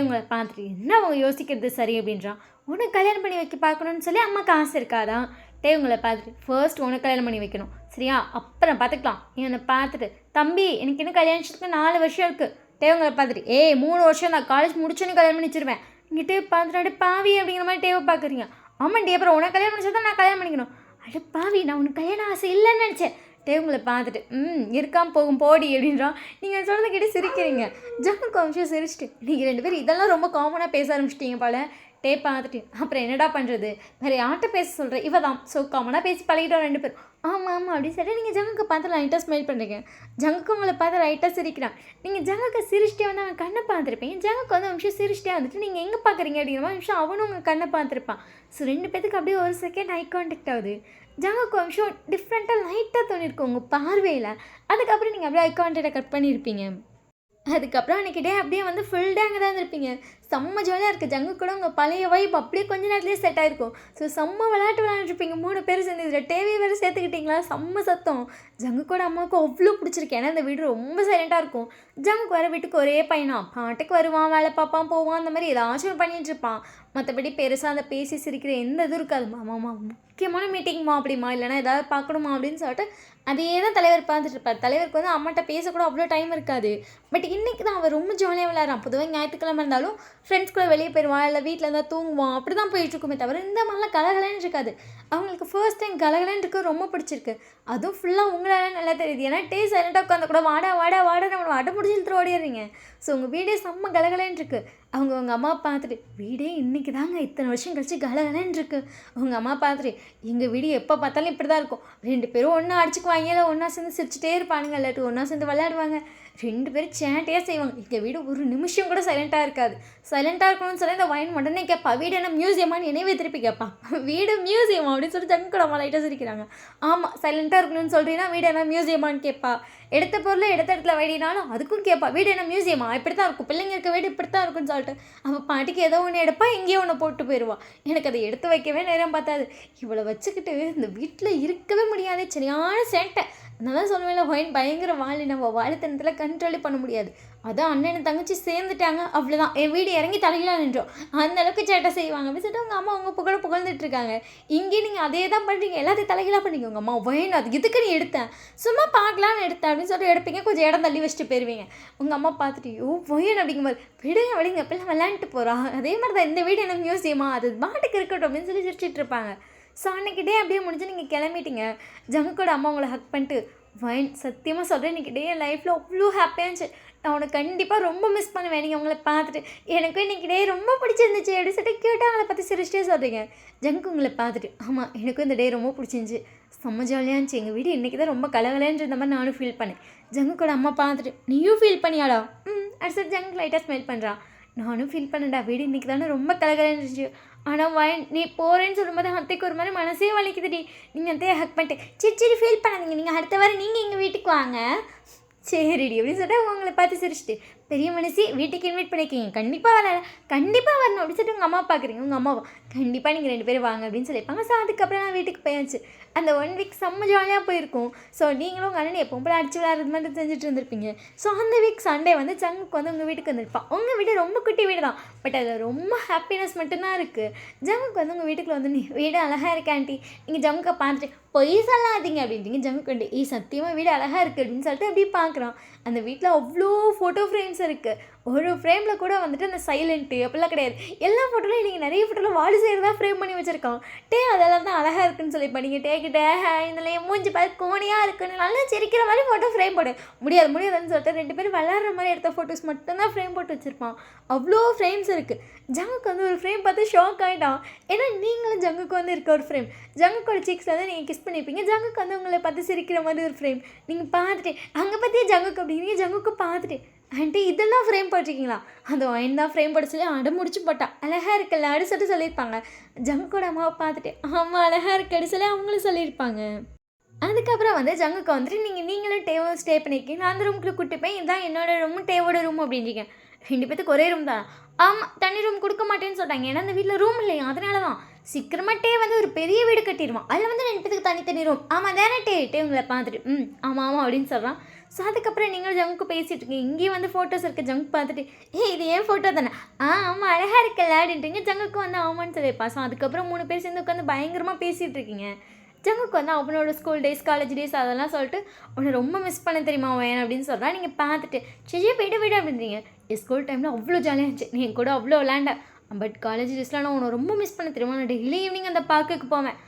[SPEAKER 1] உங்களை பார்த்துட்டு என்ன அவங்க யோசிக்கிறது சரி அப்படின்றான். உனக்கு கல்யாணம் பண்ணி வைக்க பார்க்கணுன்னு சொல்லி அம்மாவுக்கு ஆசை இருக்காதான். உங்களை பார்த்துட்டு ஃபர்ஸ்ட் உனக்கு கல்யாணம் பண்ணி வைக்கணும் சரியா, அப்புறம் பார்த்துக்கலாம். என்னை பார்த்துட்டு தம்பி எனக்கு இன்னும் கல்யாணத்துக்கு 4 வருஷம் இருக்குது. உங்களை பார்த்துட்டு 3 வருஷம் நான் காலேஜ் முடிச்சோன்னு கல்யாணம் பண்ணி வச்சிருவேன். இங்கிட்டே பார்த்துட்டு பாவி அப்படிங்கிற மாதிரி பார்க்குறீங்க. ஆமாண்டி அப்புறம் உனக்கு கல்யாணம் முடிச்சா தான் நான் கல்யாணம் பண்ணிக்கணும். அட பாவி நான் உனக்கு கல்யாணம் ஆசை இல்லைன்னு நினச்சேன். உங்களை பார்த்துட்டு இருக்காம போகும் போடி அப்படின்றான். நீங்கள் சொல்கிறத கேட்டு சிரிக்கிறீங்க. ஜங்குக்கு விஷயம் சிரிச்சிட்டு நீங்கள் 2 பேர் இதெல்லாம் ரொம்ப காமனாக பேச ஆரம்பிச்சிட்டிங்க போல. பார்த்துட்டு அப்புறம் என்னடா பண்ணுறது, வேறு யார்கிட்ட பேச சொல்கிறேன், இவ தான் ஸோ காமனாக பேசி பழகிட்டோம் 2 பேரும். ஆமாம் ஆமாம் அப்படின்னு சொல்லி நீங்கள் ஜங்குக்கு பார்த்து லைட்டாக ஸ்மைல் பண்ணுறீங்க. ஜங்குக்கு உங்களை பார்த்து லைட்டாக சிரிக்கிறான். நீங்கள் ஜங்குக்கு சிரிச்சிட்டே வந்து அவன் கண்ணை பார்த்துருப்பீங்க. ஜங்குக்கு வந்து நிமிஷம் சிரிச்சிட்டே வந்துட்டு நீங்கள் எங்கே பார்க்குறீங்க அப்படிங்கிற மாதிரி நிமிஷம் அவனும் உங்கள் கண்ணை பார்த்துருப்பான். ஸோ 2 பேத்துக்கு அப்படியே ஒரு செகண்ட் ஐ கான்டாக்ட் ஆகுது. ஜங்குக்கு நிமிஷம் டிஃப்ரெண்ட்டாக லைட்டாக தோணியிருக்கும் உங்கள் பார்வையில். அதுக்கப்புறம் நீங்கள் அப்படியே ஐ கான்டாக்டை கட் பண்ணியிருப்பீங்க. அதுக்கப்புறம் அன்றைக்கி அப்படியே வந்து ஃபுல் டே அங்கே தான் இருந்திருப்பீங்க. செம்ம ஜாலியாக இருக்குது. ஜங்கு கூட உங்கள் பழைய வைப் அப்படியே கொஞ்ச நேரத்துலேயே செட் ஆகிருக்கும். ஸோ செம்ம விளையாட்டு விளையாண்டுருப்பீங்க 3 பேர் சேர்ந்து. இதில் டிவி வேறு சேர்த்துக்கிட்டிங்களா, செம்ம சத்தம். ஜங்கு கூட அம்மாவுக்கு அவ்வளோ பிடிச்சிருக்கு. ஏன்னா இந்த வீடு ரொம்ப சைலண்ட்டாக இருக்கும். ஜங்குக்கு வர வீட்டுக்கு ஒரே பையனா, பாட்டுக்கு வருவான், வேலை பார்ப்பான், போவான், அந்த மாதிரி ஏதாச்சும் பண்ணிகிட்டு இருப்பான். மற்றபடி பெருசாக அந்த பேசி சிரிக்கிற எந்த இதுவும் இருக்காது. மாமாமா முக்கியமான மீட்டிங்மா அப்படிமா, இல்லைனா ஏதாவது பார்க்கணுமா அப்படின்னு சொல்லிட்டு அதே தான் தலைவர் பார்த்துட்டு இருப்பார். தலைவருக்கு வந்து அம்மாட்ட பேசக்கூட அவ்வளோ டைம் இருக்காது. பட் இன்றைக்கி தான் அவர் ரொம்ப ஜாலியாக விளையாடுறான். பொதுவாக ஞாயிற்றுக்கிழமை இருந்தாலும் ஃப்ரெண்ட்ஸ் கூட வெளியே போயிடுவான், இல்லை வீட்டில் இருந்தால் தூங்குவான், அப்படி தான் போயிட்டுருக்குமே தவிர இந்த மாதிரிலாம் கலகலன்னு இருக்காது. அவங்களுக்கு ஃபர்ஸ்ட் டைம் கலகலன்னு இருக்கு, ரொம்ப பிடிச்சிருக்கு. அதுவும் ஃபுல்லாக உங்களால் நல்லா தெரியுது. ஏன்னா சைலண்டாக உட்காந்து கூட வாடா வாடா வாடா நம்ம அடை முடிச்சு இழுத்துட்டு ஓடிடுறீங்க. ஸோ உங்கள் வீடே செம்ம கலகலன்னு இருக்குது. அவங்க அம்மா பார்த்துட்டு வீடே இன்றைக்கி தாங்க இத்தனை வருஷம் கழிச்சு கலகலன்னு இருக்குது. அவங்க அம்மா பார்த்துட்டு எங்கள் வீடு எப்போ பார்த்தாலும் இப்படி தான் இருக்கும். 2 பேரும் ஒன்றா அடிச்சுக்குவாங்க, இல்லை ஒன்றா சேர்ந்து சிரிச்சிட்டே இருப்பானுங்க, இல்லாட்டி ஒன்றா சேர்ந்து விளையாடுவாங்க. 2 பேரும் சேட்டையாக செய்வாங்க. எங்கள் வீடு ஒரு நிமிஷம் கூட சைலண்ட்டாக இருக்காது. சைலண்ட்டாக இருக்கணும்னு சொல்லி இந்த வைன் உடனே கேட்பா, வீடு என்ன மியூசியமானு என்னையவே திருப்பி கேட்பா. வீடு மியூசியமா அப்படின்னு சொல்லி ஜங்கு கூட அம்மா லைட்டாக சிரிக்கிறாங்க. ஆமாம் சைலண்ட்டாக இருக்கணும்னு சொல்கிறீங்கன்னா வீடு என்ன மியூசியமானு கேட்பா. எடுத்த பொருளை எடுத்த இடத்துல வைடினாலும் அதுக்கும் கேட்பா, வீடு என்ன மியூசியமா, இப்படி தான் இருக்கும், பிள்ளைங்க இருக்க வீடு இப்படி தான் இருக்குன்னு சொல்லிட்டு அவள் பாட்டிக்கு ஏதோ ஒன்று எடுப்பா, எங்கேயோ ஒன்று போட்டு போயிடுவா. எனக்கு அதை எடுத்து வைக்கவே நேரம் பார்த்தாது. இவளை வச்சுக்கிட்டு இந்த வீட்டில் இருக்கவே முடியாது, சரியான சேட்டை. நான் தான் சொல்லுவேன்ல, ஒயின் பயங்கர வாழி, நம்ம வாழித்தனத்தில் கண்ட்ரோலே பண்ண முடியாது. அதான் அண்ணன் தங்கச்சி சேர்ந்துட்டாங்க, அவ்வளோதான் என் வீடு இறங்கி தலையிலாம் நின்றோம். அந்த அளவுக்கு சேட்டை செய்வாங்க அப்படின்னு சொல்லிட்டு உங்கள் அம்மா உங்கள் புகழ்ந்துட்டு இருக்காங்க. இங்கேயும் நீங்கள் அதே தான் பண்ணுறீங்க, எல்லாத்தையும் தலைகளாக பண்ணிங்க. உங்கள் அம்மா ஒயின் அது இதுக்கு நீ எடுத்தேன், சும்மா பார்க்கலான்னு எடுத்தேன் அப்படின்னு சொல்லிட்டு எடுப்பீங்க, கொஞ்சம் இடம் தள்ளி வச்சுட்டு போயிருவீங்க. உங்கள் அம்மா பார்த்துட்டு ஒயின் அப்படிங்கும்போது விடுங்க பிள்ளை விளையாண்டுட்டு போகிறா, அதே மாதிரி தான் இந்த வீடு எனக்கு மியூசியமா, அது பாட்டுக்கு இருக்கட்டும் அப்படின்னு சொல்லி சிரிச்சிட்டு இருப்பாங்க. ஸோ அன்றைக்கிட்டே அப்படியே முடிஞ்சு நீங்கள் கிளம்பிட்டீங்க. ஜங்குக்கோட அம்மா உங்களை ஹக் பண்ணிட்டு வைன் சத்தியமாக சொல்கிறேன், இன்றைக்கி என் லைஃப்பில் அவ்வளோ ஹாப்பியாக இருந்துச்சு, நான் உனக்கு கண்டிப்பாக ரொம்ப மிஸ் பண்ணுவேன், நீங்கள் உங்களை பார்த்துட்டு எனக்கும் இன்றைக்கி ரொம்ப பிடிச்சிருந்துச்சு அப்படின்னு சொல்லிட்டு கேட்டால் அவளை பற்றி சிரிச்சிட்டே சொல்கிறீங்க. ஜங்கு உங்களை பார்த்துட்டு ஆமாம் எனக்கும் இந்த டே ரொம்ப பிடிச்சிருந்துச்சி, செம்ம ஜாலியாக இருந்துச்சு, எங்கள் வீடு இன்றைக்கி தான் ரொம்ப கலகலன்ற மாதிரி நானும் ஃபீல் பண்ணேன். ஜங்குக்கோட அம்மா பார்த்துட்டு நீயும் ஃபீல் பண்ணியாடா அது சரி. ஜங்கு லைட்டாக ஸ்மெல் பண்ணுறான். நானும் ஃபீல் பண்ணேன்டா, வீடு இன்றைக்கி தானே ரொம்ப கலகலன்னு இருந்துச்சு. ஆனால் வைன் நீ போகிறேன்னு சொல்லும்போது அத்தைக்கு ஒரு மாதிரி மனசே வலிக்குதுடி. நீங்கள் அத்தையை ஹக் பண்ணிட்டு சரி ஃபீல் பண்ணாதீங்க, நீங்கள் அடுத்த வாரம் நீங்கள் எங்கள் வீட்டுக்கு வாங்க சரிடி அப்படின்னு சொல்லிட்டு உங்களை பார்த்து சிரிச்சிட்டு பெரிய மனசி வீட்டுக்கு இன்வைட் பண்ணிக்கிங்க, கண்டிப்பாக வரணும் அப்படின்னு சொல்லிட்டு உங்கள் அம்மா பார்க்குறீங்க. உங்கள் அம்மாவை கண்டிப்பாக நீங்கள் 2 பேரும் வாங்க அப்படின்னு சொல்லியிருப்பாங்க. ஸோ அதுக்கப்புறம் நான் வீட்டுக்கு போயாச்சு. அந்த 1 வீக் செம்ம ஜாலியாக போயிருக்கும். ஸோ நீங்களும் உங்கள் அண்ணன் எப்போ போல அடிச்சு விளையாடுறது மாதிரி செஞ்சுட்டு இருந்திருப்பீங்க. ஸோ அந்த வீக் சண்டே வந்து ஜங்குக்கு வந்து உங்கள் வீட்டுக்கு வந்திருப்பான். உங்கள் வீடு ரொம்ப குட்டி வீடு தான், பட் அதில் ரொம்ப ஹாப்பினஸ் மட்டும்தான் இருக்குது. ஜங்குக்கு வந்து உங்கள் வீட்டுக்குள்ள வந்து நீ வீடு அழகாக இருக்கு ஆண்டி, நீங்கள் ஜங்குக்கை பார்த்துட்டு பொய் சொல்லாதீங்க அப்படின்றீங்க. ஜங்குக்கு வந்து சத்தியமாக வீடு அழகாக இருக்குது அப்படின்னு சொல்லிட்டு அப்படி பார்க்குறான். அந்த வீட்டில் அவ்வளோ ஃபோட்டோ ஃப்ரேம்ஸ் இருக்குது. ஒரு ஃப்ரேமில் கூட வந்துட்டு அந்த சைலண்ட்டு அப்படிலாம் கிடையாது. எல்லா ஃபோட்டோலையும் நீங்கள் நிறைய ஃபோட்டோவில் வாலி செய்கிறதா ஃப்ரேம் பண்ணி வச்சுருக்கான். அதெல்லாம் தான் அழகாக இருக்குன்னு சொல்லி பண்ணிங்க கிட்ட இதில் மூஞ்சி பார்த்து கோணியாக இருக்குன்னு நல்லா சிரிக்கிற மாதிரி ஃபோட்டோ ஃப்ரேம் போடு முடியாதுன்னு சொல்லிட்டு 2 பேரும் விளாட்ற மாதிரி எடுத்த ஃபோட்டோஸ் மட்டும்தான் ஃப்ரேம் போட்டு வச்சுருப்பான். அவ்வளோ ஃப்ரேம்ஸ் இருக்குது. ஜங்குக்கு வந்து ஒரு ஃப்ரேம் பார்த்து ஷாக் ஆகிட்டான். ஏன்னா நீங்களும் ஜங்குக்கு வந்து இருக்க ஒரு ஃப்ரேம், ஜங்குக்கோட சீக்ஸில் வந்து நீங்கள் கிஸ் பண்ணியிருப்பீங்க, ஜங்குக்கு வந்து உங்களை பார்த்து சிரிக்கிற மாதிரி ஒரு ஃப்ரேம் நீங்கள் பார்த்துட்டு அங்கே பார்த்தியே ஜங்குக்கு அப்படிங்கிறீங்க. ஜங்குக்கு பார்த்துட்டு ஆண்டி இதெல்லாம் ஃப்ரேம் போட்டிருக்கீங்களா? அந்த ஒயின் தான் ஃப்ரேம் போட சொல்லி அடம் முடிச்சு போட்டா. அழகாக இருக்குல்ல அப்படி சொல்லிட்டு சொல்லியிருப்பாங்க. ஜங்குக்கோட அம்மாவை பார்த்துட்டு ஆமாம் அழகாக இருக்கு அப்படி சொல்லி அவங்களும் சொல்லியிருப்பாங்க. அதுக்கப்புறம் வந்து ஜங்குக்கு வந்துட்டு நீங்களும் டேவும் ஸ்டே பண்ணியிருக்கீங்க. நான் அந்த ரூமுக்குள்ள கூட்டி போய் இதான் என்னோட ரூமும் டேவோட ரூம் அப்படின்றீங்க. 2 பேத்துக்கு ஒரே ரூம் தான். ஆமாம் தனி ரூம் கொடுக்க மாட்டேன்னு சொல்லிட்டாங்க. ஏன்னா அந்த வீட்டில் ரூம் இல்லையா அதனால தான். சீக்கிரமாக டே வந்து ஒரு பெரிய வீடு கட்டிடுவான். அதில் வந்து 2 பேத்துக்கு தனித்தனி ரூம். ஆமாம் தானே டே உங்களை பார்த்துட்டு ஆமாம் ஆமாம் அப்படின்னு சொல்கிறான். ஸோ அதுக்கப்புறம் நீங்களும் ஜங்குக்கு பேசிகிட்டு இருக்கீங்க. இங்கேயும் வந்து ஃபோட்டோஸ் இருக்குது. ஜங்க் பார்த்துட்டு இது ஏன் ஃபோட்டோ தானே ஆமாம் அழகாக இருக்குல்ல அப்படின்ட்டுங்க. ஜங்குக்கு வந்து ஆமான்னு சொல்லியிருப்பா. ஸோ அதுக்கப்புறம் 3 பேர் சேர்ந்து உட்காந்து பயங்கரமாக பேசிகிட்டு இருக்கீங்க. ஜங்குக்கு வந்து அவனோட ஸ்கூல் டேஸ் காலேஜ் டேஸ் அதெல்லாம் சொல்லிட்டு உன்னை ரொம்ப மிஸ் பண்ண தெரியுமா அவன் அப்படின்னு சொல்கிறான். நீங்கள் பார்த்துட்டு சரி விட அப்படின்றீங்க. ஸ்கூல் டைமில் அவ்வளோ ஜாலியாக இருந்துச்சு. நீ கூட அவ்வளோ விளையாண்டேன். பட் காலேஜ் டேஸ்லாம் நான் உன்னை ரொம்ப மிஸ் பண்ண தெரியுமா. நான் டெய்லி ஈவினிங் அந்த பார்க்குக்கு போவேன்.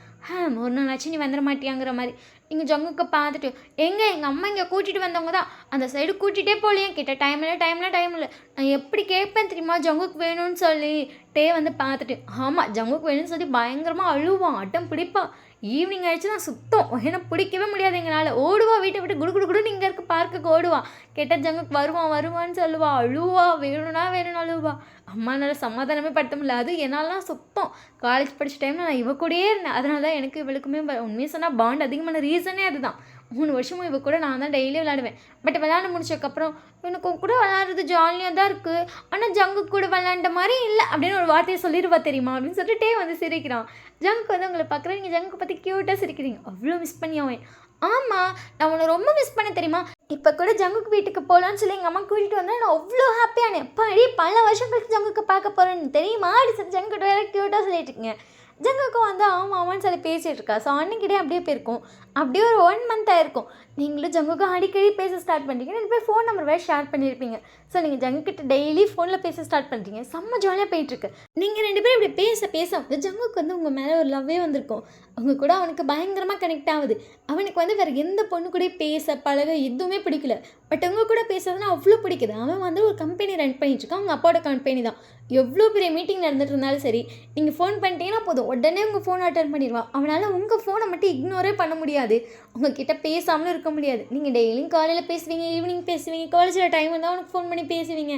[SPEAKER 1] ஒரு நாள் ஆச்சு நீ வந்துட மாட்டியாங்கிற மாதிரி. நீங்கள் ஜங்குக்கு பார்த்துட்டு எங்கள் அம்மா இங்கே கூட்டிகிட்டு வந்தவங்க தான் அந்த சைடு கூட்டிகிட்டே போகலையே கிட்ட டைம் இல்லை நான் எப்படி கேட்பேன் தெரியுமா ஜங்குக்கு வேணும்னு சொல்லி. டே வந்து பார்த்துட்டு ஆமாம் ஜங்குக்கு வேணும்னு சொல்லி பயங்கரமாக அழுவான் அட்டம் பிடிப்பான். ஈவினிங் ஆகிடுச்சுன்னா சுத்தம் ஏன்னா பிடிக்கவே முடியாது எங்களால். ஓடுவா வீட்டை விட்டு குடு இங்கே இருக்க பார்க்குக்கு ஓடுவா. கேட்டால் ஜங்குக்கு வருவான்னு சொல்லுவா. அழுவா வேணும்னா அழுவா. அம்மானால சமாதானமே படுத்த முடியல. அது என்னாலாம் சுத்தம். காலேஜ் படித்த டைமில் நான் இவ கூடயே இருந்தேன். அதனால தான் எனக்கு இவளுக்குமே உண்மையை சொன்னால் பாண்ட் அதிகமான ரீசனே அதுதான். 3 வருஷமும் இவ கூட நான் தான் டெய்லி விளையாடுவேன். பட் விளையாட முடிச்சதுக்கப்புறம் எனக்கு கூட விளையாடுறது ஜாலியாக தான் இருக்குது. ஆனால் ஜங்கு கூட விளையாண்ட மாதிரி இல்லை அப்படின்னு ஒரு வார்த்தையை சொல்லிடுவா தெரியுமா அப்படின்னு சொல்லிட்டு டே வந்து சிரிக்கிறான். ஜங்கு வந்து உங்களை பார்க்குறேன். நீங்கள் ஜங்கு பற்றி க்யூட்டாக சிரிக்கிறீங்க. அவ்வளோ மிஸ் பண்ணி அவன். ஆமாம் நான் உன்னை ரொம்ப மிஸ் பண்ண தெரியுமா. இப்போ கூட ஜங்குக்கு வீட்டுக்கு போகலான்னு சொல்லி எங்கள் அம்மா கூட்டிகிட்டு வந்தால் நான் அவ்வளோ ஹாப்பியானேன். பாடி பல வருஷம் கழிச்சு ஜங்குக்கு பார்க்க போகிறேன்னு தெரியுமா அப்படி சொல்லி ஜங்குக்கிட்ட வேறு க்யூட்டாக சொல்லிட்டு இருக்கீங்க. ஜங்குக்கும் வந்து ஆமாம்னு சொல்லி பேசிகிட்டு இருக்கா. ஸோ அன்னைக்கிட்டே அப்படியே போயிருக்கும். அப்படியே ஒரு 1 மந்த் ஆயிருக்கும். நீங்களும் ஜங்குக்கும் அடிக்கடி பேச ஸ்டார்ட் பண்ணிட்டீங்க. 2 பேர் ஃபோன் நம்பர் வேறு ஷேர் பண்ணியிருப்பீங்க. ஸோ நீங்கள் ஜங்குக்கிட்ட டெய்லி ஃபோனில் பேச ஸ்டார்ட் பண்ணுறீங்க. செம்ம ஜாலியாக போயிட்டுருக்கு. நீங்கள் 2 பேரும் இப்படி பேச வந்து ஜங்குக்கு வந்து உங்கள் மேலே ஒரு லவ்வே வந்திருக்கும். அவங்க கூட அவனுக்கு பயங்கரமாக கனெக்ட் ஆகுது. அவனுக்கு வந்து வேறு எந்த பொண்ணு கூட பேச பழக எதுவுமே பிடிக்கல. பட் அவங்க கூட பேசுறதுனா அவ்வளோ பிடிக்குது. அவன் வந்து ஒரு கம்பெனி ரன் பண்ணிட்டுருக்கான். அவங்க அப்பாவோட கம்பெனி தான். எவ்வளோ பெரிய மீட்டிங் நடந்துட்டு இருந்தாலும் சரி நீங்கள் ஃபோன் பண்ணிட்டீங்கன்னா போதும் உடனே உங்கள் ஃபோன் அட்டன் பண்ணிடுவான். அவனால் உங்கள் ஃபோனை மட்டும் இக்னோரே பண்ண முடியாது. உங்ககிட்ட பேசாமலும் இருக்க முடியாது. நீங்கள் டெய்லியும் காலையில் பேசுவீங்க, ஈவினிங் பேசுவீங்க, காலேஜில் டைம் இருந்தால் அவனுக்கு ஃபோன் பண்ணி பேசுவீங்க.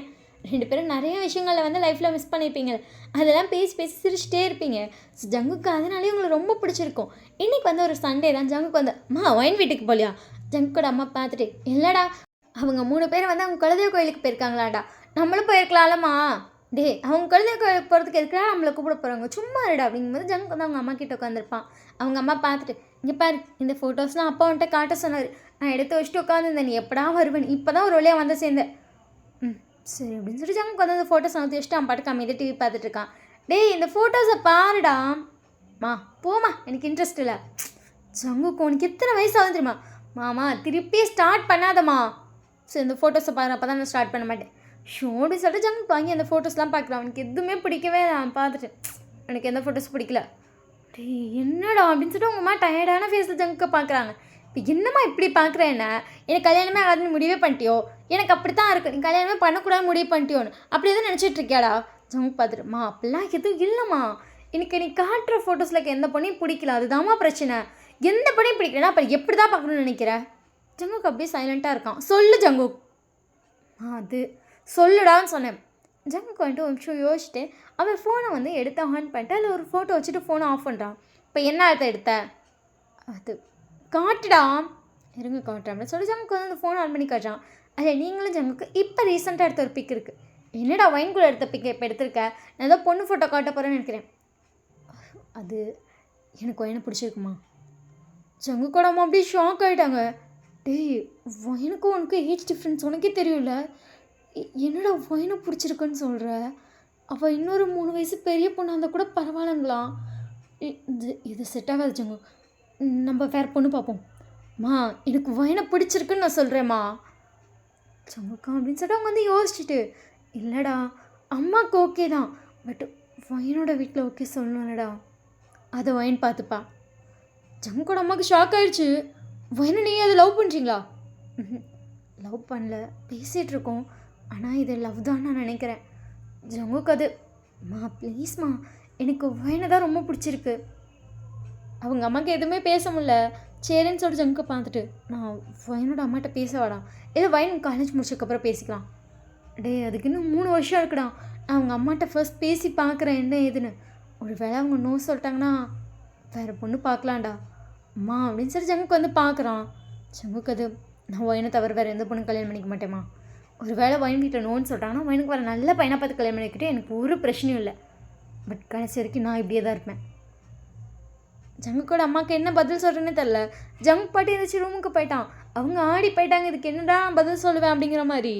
[SPEAKER 1] 2 பேரும் நிறைய விஷயங்களில் வந்து லைஃப்பில் மிஸ் பண்ணியிருப்பீங்க. அதெல்லாம் பேசி சிரிச்சிட்டே இருப்பீங்க. ஸோ ஜங்குக்கு அதனாலே உங்களை ரொம்ப பிடிச்சிருக்கும். இன்றைக்கி வந்து ஒரு சண்டே தான். ஜங்குக்கு வந்து ஒயின் வீட்டுக்கு போலியா. ஜங்குக்கோட அம்மா பார்த்துட்டு இல்லைடா அவங்க 3 பேர் வந்து அவங்க குலதெய்வ கோயிலுக்கு போயிருக்காங்களாடா. நம்மளும் போயிருக்கலாம்மா. அவங்க குழந்தை கோயிலுக்கு போகிறதுக்கு இருக்கிறா நம்மளை கூப்பிட போகிறாங்க சும்மா இருடா அப்படிங்கும்போது ஜங்க் வந்து அவங்க அம்மா கிட்ட உட்காந்துருப்பான். அவங்க அம்மா பார்த்துட்டு இங்கே பாரு இந்த ஃபோட்டோஸ்லாம் அப்பா வந்துட்டு காட்ட சொன்னார். நான் எடுத்து வச்சுட்டு உட்காந்துருந்தேன். நீ எப்படா வருவேன். இப்போ தான் ஒரு வழியாக வந்து சேர்ந்தேன். சரி அப்படின்னு சொல்லிட்டு ஜங்க் வந்து அந்த ஃபோட்டோஸ் வந்து வச்சுட்டு அவன் பாட்டுக்கு அமைதியாக டிவி பார்த்துட்டு இருக்கான். இந்த ஃபோட்டோஸை பாருடா. போமா எனக்கு இன்ட்ரெஸ்ட் இல்லை. ஜங்குக்கு உனக்கு எத்தனை வயசு ஆகுது தெரியுமா. மாமா திருப்பி ஸ்டார்ட் பண்ணாதம்மா. சரி இந்த ஃபோட்டோஸை பாரு அப்போ தான் நான் ஸ்டார்ட் பண்ண மாட்டேன். ஷோடி சொல்லிட்டு ஜங்க் வாங்கி அந்த ஃபோட்டோஸ்லாம் பார்க்குறான். அவனுக்கு எதுவுமே பிடிக்கவே நான் பார்த்துட்டு எனக்கு எந்த ஃபோட்டோஸ் பிடிக்கல. என்னடா அப்படின்னு சொல்லிட்டு உங்கள் அம்மா டயர்டான ஃபேஸில் ஜங்கை பார்க்குறாங்க. இப்போ என்னம்மா இப்படி பார்க்குறேன் என்ன எனக்கு கல்யாணமே ஆகாதுன்னு முடிவே பண்ணிட்டியோ. எனக்கு அப்படி தான் இருக்குது. நீ கல்யாணமே பண்ணக்கூடாது முடிவு பண்ணிட்டியோன்னு அப்படி எதுவும் நினச்சிட்டு இருக்கியாடா. ஜங்க் பார்த்துட்டுமா அப்படிலாம் எதுவும் இல்லைம்மா. எனக்கு நீ காட்டுற ஃபோட்டோஸில் எந்த பொண்ணையும் பிடிக்கல. அதுதாம்மா பிரச்சனை. எந்த பொண்ணையும் பிடிக்கலன்னா அப்புறம் எப்படி தான் பார்க்கணும்னு நினைக்கிறேன். ஜங்குக்கு அப்படியே சைலண்ட்டாக இருக்கான். சொல்லு ஜங்கு. அது சொல்லுடான்னு சொன்னேன். ஜங்குக்கு வந்துட்டு ஒரு நிமிஷம் யோசிச்சுட்டு அவன் ஃபோனை வந்து எடுத்து ஆன் பண்ணிட்டு அதில் ஒரு ஃபோட்டோ வச்சுட்டு ஃபோனை ஆஃப் பண்ணுறான். இப்போ என்ன அர்த்தம் எடுத்த அது காட்டுடா இருங்க காட்டுறான் சொல்லி ஜங்குக்கு வந்து அந்த ஃபோன் ஆன் பண்ணி காட்டுறான். அதில் நீங்களும் ஜங்குக்கு இப்போ ரீசெண்டாக எடுத்த ஒரு பிக் இருக்குது. என்னடா வைன் கூட எடுத்த பிக் இப்போ எடுத்திருக்க. நான் ஏதோ பொண்ணு ஃபோட்டோ காட்ட போகிறேன்னு நினைக்கிறேன். அது எனக்கு வைனை பிடிச்சிருக்குமா. ஜங்குக்கோட அம்மா அப்படியே ஷாக் ஆகிட்டாங்க. வைனுக்கும் உனக்கு ஏஜ் டிஃப்ரென்ஸ் உனக்கே தெரியும்ல. என்னடா வைனை பிடிச்சிருக்குன்னு சொல்கிற. அவள் இன்னொரு 3 வயசு பெரிய பொண்ணு இருந்தால் கூட பரவாயில்லைங்களா. இது செட் ஆகாது ஜங்கு. நம்ம வேறு பொண்ணு பார்ப்போம். எனக்கு வைனை பிடிச்சிருக்குன்னு நான் சொல்கிறேம்மா. ஜங்குக்கா அப்படின்னு சொல்லிட்டு அவங்க வந்து யோசிச்சுட்டு இல்லைடா அம்மாவுக்கு ஓகே தான். பட் வைனோட வீட்டில் ஓகே சொல்லணும்லடா. அதை வைன் பார்த்துப்பா. ஜங்குக்கோட அம்மாவுக்கு ஷாக் ஆகிடுச்சு. வைனை நீங்கள் அதை லவ் பண்ணுறீங்களா. லவ் பண்ணல பேசிகிட்டு இருக்கோம். ஆனால் இது லவ் தான் நான் நினைக்கிறேன். ஜங்குக்கு அது ப்ளீஸ்மா எனக்கு வைனை தான் ரொம்ப பிடிச்சிருக்கு. அவங்க அம்மாவுக்கு எதுவுமே பேச முடியல. சரின்னு சொல்லிட்டு ஜங்குக்கை பார்த்துட்டு நான் வைனோட அம்மாட்ட பேச வாடா. ஏதோ வைன் காலேஜ் முடிச்சதுக்கப்புறம் பேசிக்கலாம். டேய் அதுக்கு இன்னும் 3 வருஷம் இருக்குடா. நான் அவங்க அம்மாட்ட ஃபர்ஸ்ட் பேசி பார்க்குறேன் என்ன ஏதுன்னு. ஒரு வேளை அவங்க நோ சொல்லிட்டாங்கன்னா வேறு பொண்ணு பார்க்கலாம்டா அம்மா அப்படின்னு சொல்லி ஜங்குக்கு வந்து பார்க்குறான். ஜங்குக்கு அது நான் ஒயனை தவிர வேறு எந்த பொண்ணும் கல்யாணம் பண்ணிக்க மாட்டேம்மா. ஒரு வேளை ஒயின் வீட்டில் நோன்னு சொல்லிட்டாங்கன்னா ஒயனுக்கு வர நல்ல பையனை பார்த்து கல்யாணம் பண்ணிக்கிட்டு எனக்கு ஒரு பிரச்சனையும் இல்லை. பட் கடைசி வரைக்கும் நான் இப்படியே தான் இருப்பேன். ஜங்குக்கோட அம்மாவுக்கு என்ன பதில் சொல்கிறேன்னே தெரில. ஜங்க் பாட்டி எதாச்சும் ரூமுக்கு போயிட்டான். அவங்க ஆடி போயிட்டாங்க. இதுக்கு என்னடா நான் பதில் சொல்லுவேன் அப்படிங்கிற மாதிரி.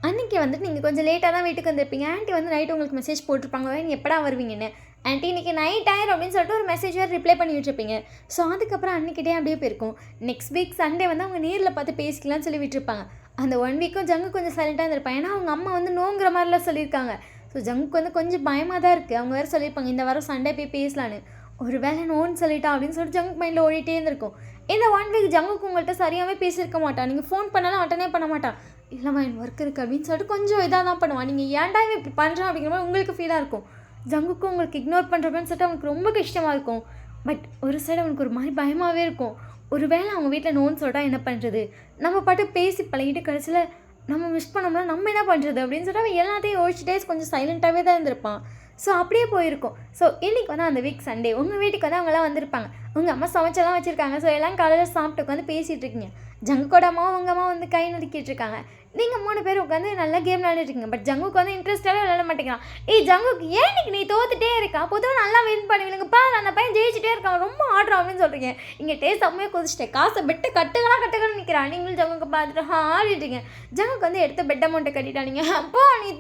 [SPEAKER 1] அன்றைக்கி வந்துட்டு நீங்கள் கொஞ்சம் லேட்டாக தான் வீட்டுக்கு வந்திருப்பீங்க. ஆண்டி வந்து நைட்டு உங்களுக்கு மெசேஜ் போட்டிருப்பாங்க நீ எப்படா வருவீங்கன்னு. ஆண்டி இன்றைக்கி நைட் ஆயிரும் அப்படின்னு சொல்லிட்டு ஒரு மெசேஜ் வேறு ரிப்ளை பண்ணி விட்டுருப்பீங்க. ஸோ அதுக்கப்புறம் அன்றைக்கிட்டே அப்படியே போயிருக்கும். நெக்ஸ்ட் வீக் சண்டே வந்து அவங்க நேரில் பார்த்து பேசிக்கலாம்னு சொல்லி விட்டுருப்பாங்க. அந்த 1 வீக்கும் ஜங்கு கொஞ்சம் சைலண்ட்டாக இருந்திருப்பாங்க. ஏன்னா அவங்க அம்மா வந்து நோங்கிற மாதிரிலாம் சொல்லியிருக்காங்க. ஸோ ஜங்குக்கு வந்து கொஞ்சம் பயமாக தான் இருக்குது. அவங்க வேறு சொல்லியிருப்பாங்க இந்த வாரம் சண்டே போய் பேசலான்னு. ஒரு வேளை நோன்னு சொல்லிட்டான் அப்படின்னு சொல்லிட்டு ஜங்கு மைண்டில் ஓடிட்டே இருந்திருக்கும். இந்த 1 வீக் ஜங்குக்கு உங்கள்கிட்ட சரியாகவே பேசியிருக்க மாட்டான். நீங்கள் ஃபோன் பண்ணாலும் அட்டனே பண்ண மாட்டான். இல்லைம்மா என் ஒர்க் இருக்குது அப்படின்னு சொல்லிட்டு கொஞ்சம் இதாக தான் பண்ணுவான். நீங்கள் ஏன்டா இவன் இப்படி பண்ணுறான் அப்படிங்கிற மாதிரி உங்களுக்கு ஃபீலாக இருக்கும். ஜங்குக்கும் உங்களுக்கு இக்னோர் பண்ணுறப்பன்னு சொல்லிட்டு அவனுக்கு ரொம்ப கஷ்டமாக இருக்கும். பட் ஒரு சைடு அவனுக்கு ஒரு மாதிரி பயமாகவே இருக்கும். ஒரு வேளை அவங்க வீட்டில் நோன்னு சொல்லிட்டா என்ன பண்ணுறது, நம்ம பாட்டு பேசி பழகிட்டு கடைசியில் நம்ம மிஸ் பண்ணோம்னா நம்ம என்ன பண்ணுறது அப்படின்னு சொல்லிட்டு அவன் எல்லாத்தையும் யோசிச்சுட்டே கொஞ்சம் சைலண்ட்டாகவே தான் இருந்திருப்பான். ஸோ அப்படியே போயிருக்கும். ஸோ இன்றைக்கி வந்து அந்த வீக் சண்டே உங்கள் வீட்டுக்கு வந்து அவங்களாம் வந்திருப்பாங்க. உங்கள் அம்மா சமைச்செல்லாம் வச்சுருக்காங்க. ஸோ எல்லாம் காலையில் சாப்பிட்டு உட்காந்து பேசிகிட்டு இருக்கீங்க. ஜங்குக்கோட அம்மாவும் உங்கள் அம்மா வந்து கை நடுக்கிட்டு இருக்காங்க. நீங்கள் 3 பேர் உட்காந்து நல்லா கேம் விளையாடிருக்கீங்க. பட் ஜங்குக்கு வந்து இன்ட்ரெஸ்டாகவே விளையாட மாட்டேங்கிறான். ஜங்குக்கு ஏன் இன்னைக்கு நீ தோத்துட்டே இருக்கா, பொதுவாக நல்லா வின் பண்ணுவீங்க பாரு அந்த பையன் ஜெயிச்சுட்டே இருக்கான் ரொம்ப ஆடுறான் அப்படின்னு சொல்கிறீங்க. இங்கே டேஸ்ட் செம்மையாக குதிச்சிட்டேன். காசை பெட்டு கட்டுக்கணும் நிற்கிறான். நீங்களும் ஜங்குக்கு பார்த்துட்டு ஆடிட்டுருங்க. ஜங்குக்கு வந்து எடுத்த பெட் அமௌண்ட்டை கட்டிட்டானீங்க. அப்போ நீ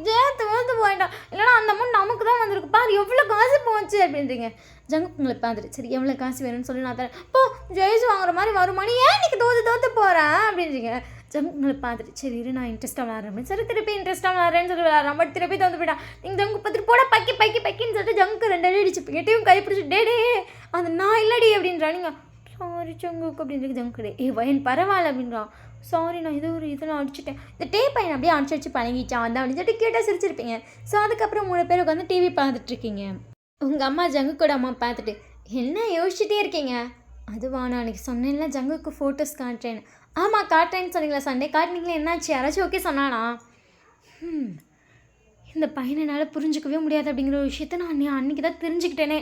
[SPEAKER 1] தோத்து போயிட்டான். இல்லைனா அந்த அமௌண்ட் நமக்கு தான் வந்திருக்கு பாரு எவ்வளோ காசு போச்சு அப்படின்றீங்க. ஜங்குக்கு உங்களை பார்த்துட்டு சரி எவ்வளோ காசு வேணும்னு சொல்லி நான் தரேன். இப்போ ஜெயிச்சு வாங்குற மாதிரி வருமானி ஏன் இன்னைக்கு தோத்து போகிறேன் அப்படின்றீங்க. ஜங்குங்களை பார்த்துட்டு சரி இரு நான் இன்ட்ரெஸ்ட்டாக விளாட்றேன் அப்படின்னு சரி திருப்பி இன்ட்ரெஸ்ட்டாக விளாட்றேன்னு சொல்லி விளாட்றான். பட் திருப்பி தந்து போயிட்டான். நீங்கள் ஜங்கு பார்த்துட்டு போட பக்கின்னு சொல்லிட்டு ஜங்கு 2 அடி அடிச்சுப்பீங்க. டீம் கை பிடிச்சி டே அது நான் இல்லடி அப்படின்றா. நீங்கள் சாரி ஜங்குக்கு அப்படின்றது ஜங்கு வயன் பரவாயில்ல அப்படின்றான். சாரி நான் ஏதோ ஒரு இதெல்லாம் அடிச்சுட்டேன். இந்த பையன் அப்படியே அடிச்சு பழகிச்சான் வந்தான் அப்படின்னு சொல்லிட்டு கேட்டால் சிரிச்சிருப்பீங்க. ஸோ அதுக்கப்புறம் 3 பேர் உட்காந்து டிவி பார்த்துட்ருக்கீங்க. உங்கள் அம்மா ஜங்குக்கோட அம்மா பார்த்துட்டு என்ன யோசிச்சுட்டே இருக்கீங்க. அதுவா நான் அன்றைக்கி சொன்னேன்ல ஜங்குக்கு ஃபோட்டோஸ் காட்டுறேன்னு. ஆமாம் காட்டுறேன்னு சொன்னீங்களா சண்டே காட்டினீங்களே என்னாச்சு யாராச்சும் ஓகே சொன்னானா. இந்த பையனை என்னால் புரிஞ்சிக்கவே முடியாது அப்படிங்கிற ஒரு விஷயத்த நான் அன்றைக்கி தான் தெரிஞ்சுக்கிட்டேனே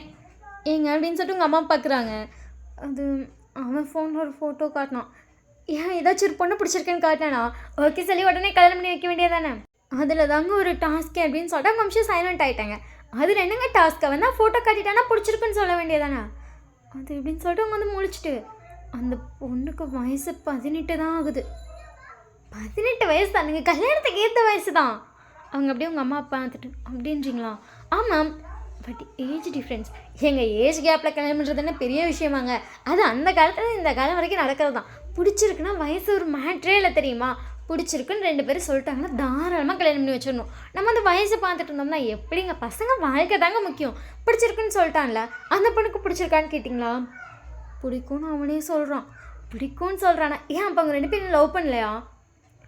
[SPEAKER 1] ஏங்க அப்படின்னு சொல்லிட்டு உங்கள் அம்மா பார்க்குறாங்க. அது அவன் ஃபோனில் ஒரு ஃபோட்டோ காட்டினான். ஏன் ஏதாச்சும் ஒரு பொண்ணு பிடிச்சிருக்கேன்னு காட்டினானா ஓகே சொல்லி உடனே கல்யாணம் பண்ணி வைக்க வேண்டியதானே. அதில் தாங்க ஒரு டாஸ்க்கு அப்படின்னு சொல்லிட்டு அவங்க நிமிஷம் சைலண்ட் ஆகிட்டாங்க. அதில் என்னங்க டாஸ்க்கை வந்து ஃபோட்டோ காட்டிட்டானா பிடிச்சிருக்குன்னு சொல்ல வேண்டியதானே. அது எப்படின்னு சொல்லிட்டு அவங்க வந்து முடிச்சுட்டு அந்த பொண்ணுக்கு வயசு 18 தான் ஆகுது. 18 வயசு தான் நீங்கள் கல்யாணத்துக்கு ஏற்ற வயசு தான். அவங்க அப்படியே உங்கள் அம்மா அப்பா பார்த்துட்டு அப்படின்றீங்களா. ஆமாம் பட் ஏஜ் டிஃப்ரென்ஸ். எங்கள் ஏஜ் கேப்பில் கல்யாணம் பண்ணுறதுன்னு பெரிய விஷயமாங்க. அது அந்த காலத்தில் இந்த காலம் வரைக்கும் நடக்கிறது தான். பிடிச்சிருக்குன்னா வயசு ஒரு மேட்ரே இல்லை தெரியுமா. பிடிச்சிருக்குன்னு 2 பேரும் சொல்லிட்டாங்கன்னா தாராளமாக கல்யாணம் பண்ணி வச்சிடணும். நம்ம அந்த வயசை பார்த்துட்டு இருந்தோம்னா எப்படிங்க பசங்க வாழ்க்கை தாங்க முக்கியம். பிடிச்சிருக்குன்னு சொல்லிட்டான்ல அந்த பொண்ணுக்கு பிடிச்சிருக்கான்னு கேட்டிங்களா. பிடிக்கும்னு அவனே சொல்கிறான். பிடிக்கும்னு சொல்கிறானா ஏன் அப்போ அவங்க 2 பேரும் லவ் பண்ணலையா.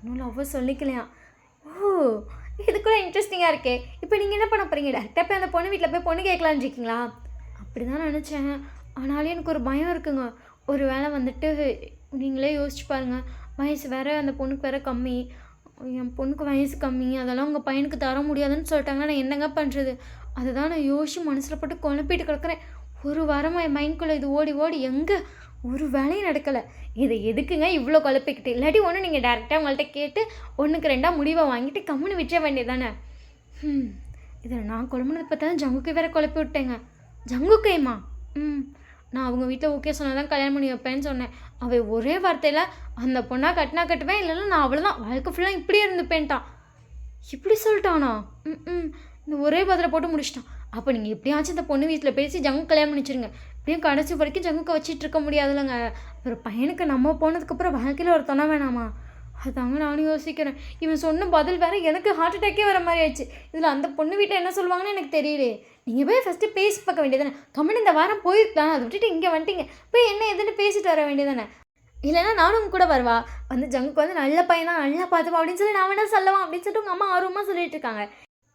[SPEAKER 1] இன்னும் லவ் சொல்லிக்கலையா. ஓ இது கூட இன்ட்ரெஸ்டிங்காக இருக்கே. இப்போ நீங்கள் என்ன பண்ண போகிறீங்க டேரெக்டாக போய் அந்த பொண்ணு வீட்டில் போய் பொண்ணு கேட்கலான்னு இருக்கீங்களா. அப்படி தான் நினச்சேன். ஆனாலும் எனக்கு ஒரு பயம் இருக்குங்க. ஒரு வேளை வந்துட்டு நீங்களே யோசிச்சு பாருங்கள். வயசு வேறு அந்த பொண்ணுக்கு வேறு கம்மி. என் பொண்ணுக்கு வயசு கம்மி அதெல்லாம் உங்கள் பையனுக்கு தர முடியாதுன்னு சொல்லிட்டாங்கன்னா நான் என்னங்க பண்ணுறது. அதுதான் நான் யோசிச்சு மனசில் போட்டு குழப்பிட்டு கிடக்கிறேன். ஒரு வாரமாக என் மைண்ட்குள்ளே இது ஓடி எங்கே ஒரு வேலையும் நடக்கலை. இதை எதுக்குங்க இவ்வளோ குழப்பிக்கிட்டு. இல்லாட்டி ஒன்று நீங்கள் டேரெக்டாக உங்கள்கிட்ட கேட்டு 1க்கு 2 முடிவை வாங்கிட்டு கம்முன்னு விட்டுற வேண்டியதானே. இதில் நான் குழம்புனது பார்த்தா ஜங்குக்கு வேறு குழப்பி விட்டேங்க. ஜங்குக்கேம்மா நான் அவங்க வீட்டில் ஓகே சொன்னால் தான் கல்யாணம் பண்ணி வைப்பேன்னு சொன்னேன். அவள் ஒரே வார்த்தையில் அந்த பொண்ணாக கட்டினா கட்டுவேன் இல்லைன்னா நான் அவ்வளோதான் வாழ்க்கை ஃபுல்லாக இப்படியே இருந்துப்பேன்ட்டான். இப்படி சொல்லிட்டானா. இந்த ஒரே பதில் போட்டு முடிச்சிட்டான். அப்போ நீங்கள் எப்படியாச்சும் இந்த பொண்ணு வீட்டில் பேசி ஜங்கு கல்யாணம் பண்ணிச்சிருங்க. இப்படியும் கடைசி வரைக்கும் ஜங்குக்கு வச்சிட்டு இருக்க முடியாதுல்லங்க. ஒரு பையனுக்கு நம்ம போனதுக்கப்புறம் வாழ்க்கையில் ஒரு துணை வேணாமா. அதாங்க நானும் யோசிக்கிறேன். இவன் சொன்ன பதில் வேறு எனக்கு ஹார்ட் அட்டாக்கே வர மாதிரி ஆயிடுச்சு. இதில் அந்த பொண்ணு வீட்டில் என்ன சொல்லுவாங்கன்னு எனக்கு தெரியலே. நீங்கள் போய் ஃபஸ்ட்டு பேசி பார்க்க வேண்டியதானே. கம்முன்னு இந்த வாரம் போயிருக்கலாம். அதை விட்டுட்டு இங்கே வந்துட்டீங்க. போய் என்ன எதுன்னு பேசிட்டு வர வேண்டியதானே. இல்லைன்னா நானும் உங்க கூட வருவா வந்து ஜங்குக்கு வந்து நல்ல பையன் தான் நல்லா பார்த்துப்பா அப்படின்னு சொல்லி நான் வேணா சொல்லலாம் அப்படின்னு சொல்லிட்டு உங்கள் அம்மா ஆர்வமாக சொல்லிட்டு இருக்காங்க.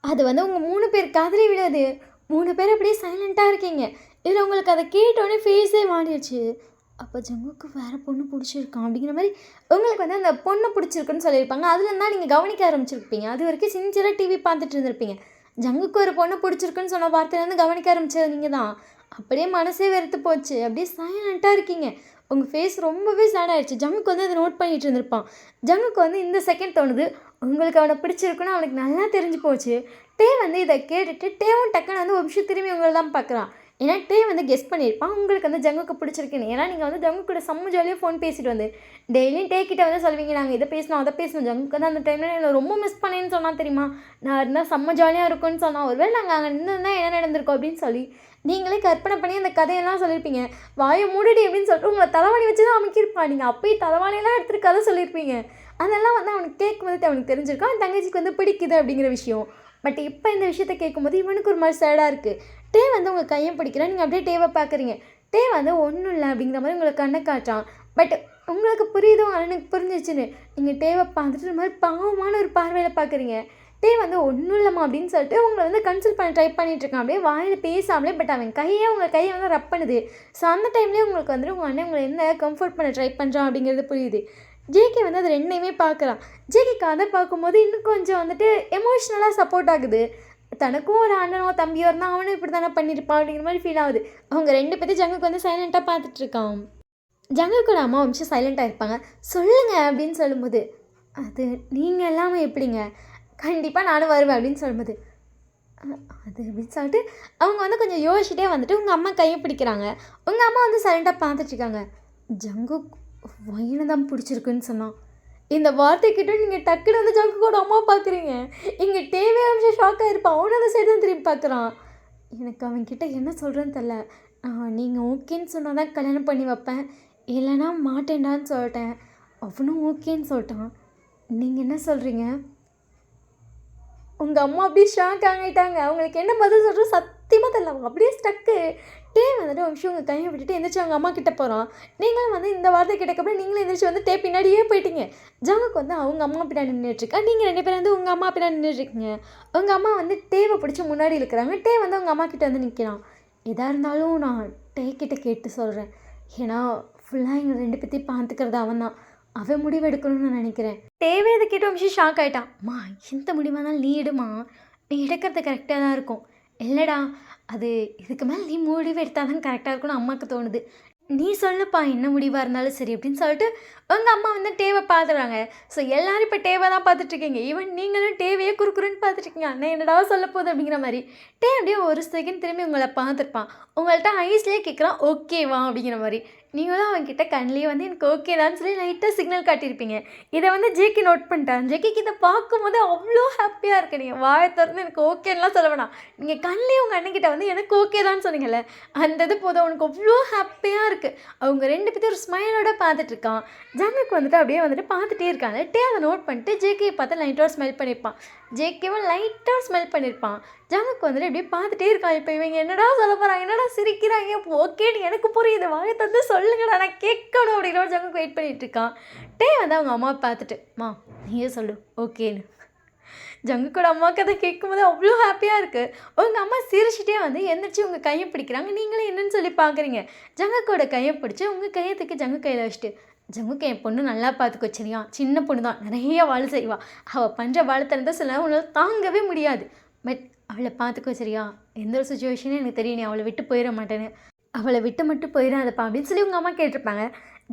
[SPEAKER 1] அது வந்து உங்கள் 3 பேர் காதலி விடாது. 3 பேர் அப்படியே சைலண்ட்டாக இருக்கீங்க. இதில் உங்களுக்கு அதை கேட்டோடனே ஃபேஸே மாறிடுச்சு. அப்போ ஜங்குக்கு வேறு பொண்ணு பிடிச்சிருக்கான் அப்படிங்கிற மாதிரி உங்களுக்கு வந்து அந்த பொண்ணு பிடிச்சிருக்குன்னு சொல்லியிருப்பாங்க. அதில் தான் நீங்கள் கவனிக்க ஆரம்பிச்சிருப்பீங்க. அது வரைக்கும் சின்சியராக டிவி பார்த்துட்டு இருந்திருப்பீங்க. ஜங்குக்கு ஒரு பொண்ணு பிடிச்சிருக்குன்னு சொன்ன வார்த்தையிலேருந்து கவனிக்க ஆரம்பிச்சது நீங்கள் தான். அப்படியே மனசே வெறுத்து போச்சு. அப்படியே சைலண்ட்டாக இருக்கீங்க. உங்கள் ஃபேஸ் ரொம்பவே சேட் ஆயிடுச்சு. ஜங்குக்கு வந்து அதை நோட் பண்ணிகிட்டு இருந்திருப்பான். ஜங்குக்கு வந்து இந்த செகண்ட் தோணுது உங்களுக்கு அவனை பிடிச்சிருக்குன்னு அவனுக்கு நல்லா தெரிஞ்சு போச்சு. டே வந்து இதை கேட்டுட்டு டேவும் டக்குன்னு வந்து ஒரு விஷயம் திரும்பி உங்களை தான் பார்க்குறான். ஏன்னா டே வந்து கெஸ் பண்ணியிருப்பான் உங்களுக்கு வந்து ஜங்குக்கு பிடிச்சிருக்குன்னு. ஏன்னா நீங்கள் வந்து ஜங்கு கூட செம்ம ஜாலியாக ஃபோன் பேசிட்டு வந்து டெய்லியும் டே கிட்ட வந்து சொல்வீங்க நாங்கள் இதை பேசணும் அதை பேசணும். ஜங்குக்கு வந்து அந்த டைமில் நான் ரொம்ப மிஸ் பண்ணேன்னு சொன்னால் தெரியுமா, நான் இருந்தால் செம்ம ஜாலியாக இருக்கும்னு சொன்னால் ஒருவேளை நாங்கள் அங்கே நின்றுதான் என்ன நடந்திருக்கோம் அப்படின்னு சொல்லி நீங்களே கற்பனை பண்ணி அந்த கதையெல்லாம் சொல்லியிருப்பீங்க. வாயை மூடிடி அப்படின்னு சொல்லிட்டு உங்களை தலைவாணி வச்சு தான் அமைக்கியிருப்பான். நீங்கள் அப்போயே தலைவாணியெல்லாம் எடுத்துகிட்டு கதை சொல்லியிருப்பீங்க. அதெல்லாம் வந்து அவனுக்கு கேட்கும்போது அவனுக்கு தெரிஞ்சிருக்கான் அவன் தங்கச்சிக்கு வந்து பிடிக்குது அப்படிங்கிற விஷயம். பட் இப்போ இந்த விஷயத்த கேட்கும்போது இவனுக்கு ஒரு மாதிரி சேடாக இருக்குது. டே வந்து உங்கள் கையை பிடிக்கிறேன். நீங்கள் அப்படியே டேவை பார்க்குறீங்க. டே வந்து ஒன்றும் இல்லை அப்படிங்கிற மாதிரி உங்களுக்கு கண்ணை காட்டான். பட் உங்களுக்கு புரியுதோ எனக்கு புரிஞ்சிச்சுன்னு நீங்கள் டேவை பார்த்துட்டு இந்த மாதிரி பாவமான ஒரு பார்வையில் பார்க்குறீங்க. டே வந்து ஒன்றும் இல்லைம்மா அப்படின்னு சொல்லிட்டு உங்களை வந்து கன்சல்ட் பண்ண ட்ரை பண்ணிகிட்ருக்கான். அப்படியே வாயில் பேசாமலே பட் அவன் உங்கள் கையை வந்து ரப் பண்ணுது. ஸோ அந்த டைம்லேயே உங்களுக்கு வந்துட்டு உங்கள் அண்ணன் உங்களை என்ன கம்ஃபர்ட் பண்ண ட்ரை பண்ணுறான் அப்படிங்கிறது புரியுது. ஜேகே வந்து அது ரெண்டையுமே பார்க்குறான். ஜேகேக்கு அதை பார்க்கும்போது இன்னும் கொஞ்சம் வந்துட்டு எமோஷ்னலாக சப்போர்ட் ஆகுது. தனக்கும் ஒரு அண்ணனோ தம்பியோ இருந்தால் அவனும் இப்படி தானே பண்ணியிருப்பான் அப்படிங்கிற மாதிரி ஃபீல் ஆகுது. அவங்க ரெண்டு பேர்த்தையும் ஜங்குக்கு வந்து சைலண்ட்டாக பார்த்துட்ருக்கான். ஜங்குக்கோட அம்மா நிமிஷம் சைலண்ட்டாக இருப்பாங்க. சொல்லுங்கள் அப்படின்னு சொல்லும்போது அது நீங்கள் எல்லாமே எப்படிங்க, கண்டிப்பாக நானும் வருவேன் அப்படின்னு சொல்லும்போது அது அப்படின்னு சொல்லிட்டு அவங்க வந்து கொஞ்சம் யோசிச்சுட்டே வந்துட்டு உங்கள் அம்மா கையை பிடிக்கிறாங்க. உங்கள் அம்மா வந்து சைலண்ட்டாக பார்த்துட்ருக்காங்க. ஜங்கு வயிறு தான் பிடிச்சிருக்குன்னு சொன்னான். இந்த வார்த்தை கிட்ட நீங்கள் டக்குன்னு வந்து ஜங்குக்கோட அம்மா பார்க்குறீங்க. இங்கே தேவையான நிமிஷம் ஷாக்காக இருப்பான். அவனும் அந்த சைடு தான் திரும்பி பார்க்குறான். எனக்கு அவன்கிட்ட என்ன சொல்கிறேன்னு தெரில. நீங்கள் ஓகேன்னு சொன்னால் தான் கல்யாணம் பண்ணி வைப்பேன், இல்லைனா மாட்டேன்டான்னு சொல்லிட்டேன். அவனும் ஓகேன்னு சொல்லிட்டான். நீங்கள் என்ன சொல்கிறீங்க? உங்கள் அம்மா அப்படியே ஷாக் ஆகிட்டாங்க. அவங்களுக்கு என்ன பதில் சொல்கிறோம் சத்தியமாக தெரியல. அவங்க அப்படியே ஸ்டக்கு. டே வந்துட்டு ஒரு விஷயம் உங்கள் கையை விட்டுட்டு எந்திரிச்சு அவங்க அம்மா கிட்டே போகிறான். நீங்களும் வந்து இந்த வார்த்தை கிட்டக்கப்புறம் நீங்களும் எந்திரிச்சு வந்து டே பின்னாடியே போயிட்டீங்க. ஜங்குக்கு வந்து அவங்க அம்மா பின்னாடி நின்றுட்டுருக்கா. நீங்கள் ரெண்டு பேரும் வந்து உங்கள் அம்மா பின்னாடி நின்றுட்டுருக்கீங்க. உங்கள் அம்மா வந்து டேவை பிடிச்சி முன்னாடி இருக்கிறாங்க. டே வந்து உங்கள் அம்மா கிட்டே வந்து நிற்கிறான். எதாக இருந்தாலும் நான் டே கிட்டே கேட்டு சொல்கிறேன். ஏன்னா ஃபுல்லாக எங்கள் ரெண்டு பேர்த்தையும் பார்த்துக்கிறது அவன் தான். அவன் முடிவு எடுக்கணும்னு நான் நினைக்கிறேன். தேவை இதை கேட்ட ஒரு விஷயம் ஷாக் ஆகிட்டான். அம்மா எந்த முடிவானாலும் நீ எடுமா, நீ எடுக்கிறது கரெக்டாக தான் இருக்கும். இல்லைடா அது இதுக்கு மேலே நீ முடிவு எடுத்தால் தான் கரெக்டாக இருக்கும்னு அம்மாவுக்கு தோணுது. நீ சொல்லுப்பா என்ன முடிவாக இருந்தாலும் சரி அப்படின்னு சொல்லிட்டு உங்கள் அம்மா வந்து டேவை பார்த்துடுறாங்க. ஸோ எல்லோரும் இப்போ டேவை தான் பார்த்துட்ருக்கீங்க. ஈவன் நீங்களும் டேவையே குறுக்குறுன்னு பார்த்துட்ருக்கீங்க. அண்ணன் என்னடா சொல்ல போகுது அப்படிங்கிற மாதிரி. டே அப்படியே ஒரு செகண்ட் திரும்பி உங்களை பார்த்துருப்பான். உங்கள்கிட்ட ஐஸ்லேயே கேட்குறான் ஓகேவா அப்படிங்கிற மாதிரி. நீங்களும் அவன்கிட்ட கண்ணிலே வந்து எனக்கு ஓகே தான் சொல்லி லைட்டாக சிக்னல் காட்டியிருப்பீங்க. இதை வந்து ஜேகே நோட் பண்ணிட்டான். ஜேகேக்கு இதை பார்க்கும்போது அவ்வளோ ஹாப்பியாக இருக்கு. நீங்கள் வாயை திறந்து எனக்கு ஓகேன்னெலாம் சொல்ல வேணாம். நீங்கள் கண்ணிலே உங்கள் அண்ணன்கிட்ட வந்து எனக்கு ஓகே தான் சொன்னீங்கல்ல, அந்த இது போதும் அவனுக்கு அவ்வளோ ஹாப்பியாக இருக்குது. அவங்க ரெண்டு பேரும் ஒரு ஸ்மைலோட பார்த்துட்ருக்கான். ஜங்குக்கு வந்துட்டு அப்படியே வந்துட்டு பார்த்துட்டே இருக்காங்க. டே அதை நோட் பண்ணிட்டு ஜேகேயை பார்த்து லைட்டாக ஸ்மெல் பண்ணியிருப்பான். ஜேகேவும் லைட்டாக ஸ்மெல் பண்ணியிருப்பான். ஜங்குக்கு வந்துட்டு அப்படியே பார்த்துட்டே இருக்கான். இப்போ இவங்க என்னடா சொல்ல போகிறாங்க, என்னடா சிரிக்கிறாங்க, ஓகேன்னு எனக்கு புரியுது, வாயை தந்து சொல்லுங்கடா நான் கேட்கணும் அப்படிங்கிற ஜங்குக்கு வெயிட் பண்ணிகிட்டு இருக்கான். டே வந்து அவங்க அம்மாவை பார்த்துட்டு மா நீயே சொல்லு ஓகேன்னு. ஜங்குக்கோட அம்மாவுக்கு அதை கேட்கும்போது அவ்வளோ ஹாப்பியாக இருக்குது. உங்கள் அம்மா சிரிச்சிட்டே வந்து எந்திரிச்சு உங்கள் கையை பிடிக்கிறாங்க. நீங்களே என்னன்னு சொல்லி பார்க்குறீங்க. ஜங்குக்கோட கையை பிடிச்சி உங்கள் கையை தூக்கி ஜங்கு கையில் வச்சுட்டு ஜங்குக்கு என் பொண்ணு நல்லா பார்த்துக்கோ சரியா, சின்ன பொண்ணு தான் நிறைய வாழை செய்வா, அவள் பண்ணுற வாழைத்தனத்தை சொல்ல உன்னால் தாங்கவே முடியாது, பட் அவளை பார்த்துக்கோ சரியா, எந்த ஒரு சுச்சுவேஷனும் எனக்கு தெரியும் நீ அவளை விட்டு போயிட மாட்டேன்னு, அவளை விட்டு மட்டும் போயிடாதப்பா அப்படின்னு சொல்லி உங்கள் அம்மா கேட்டிருப்பாங்க.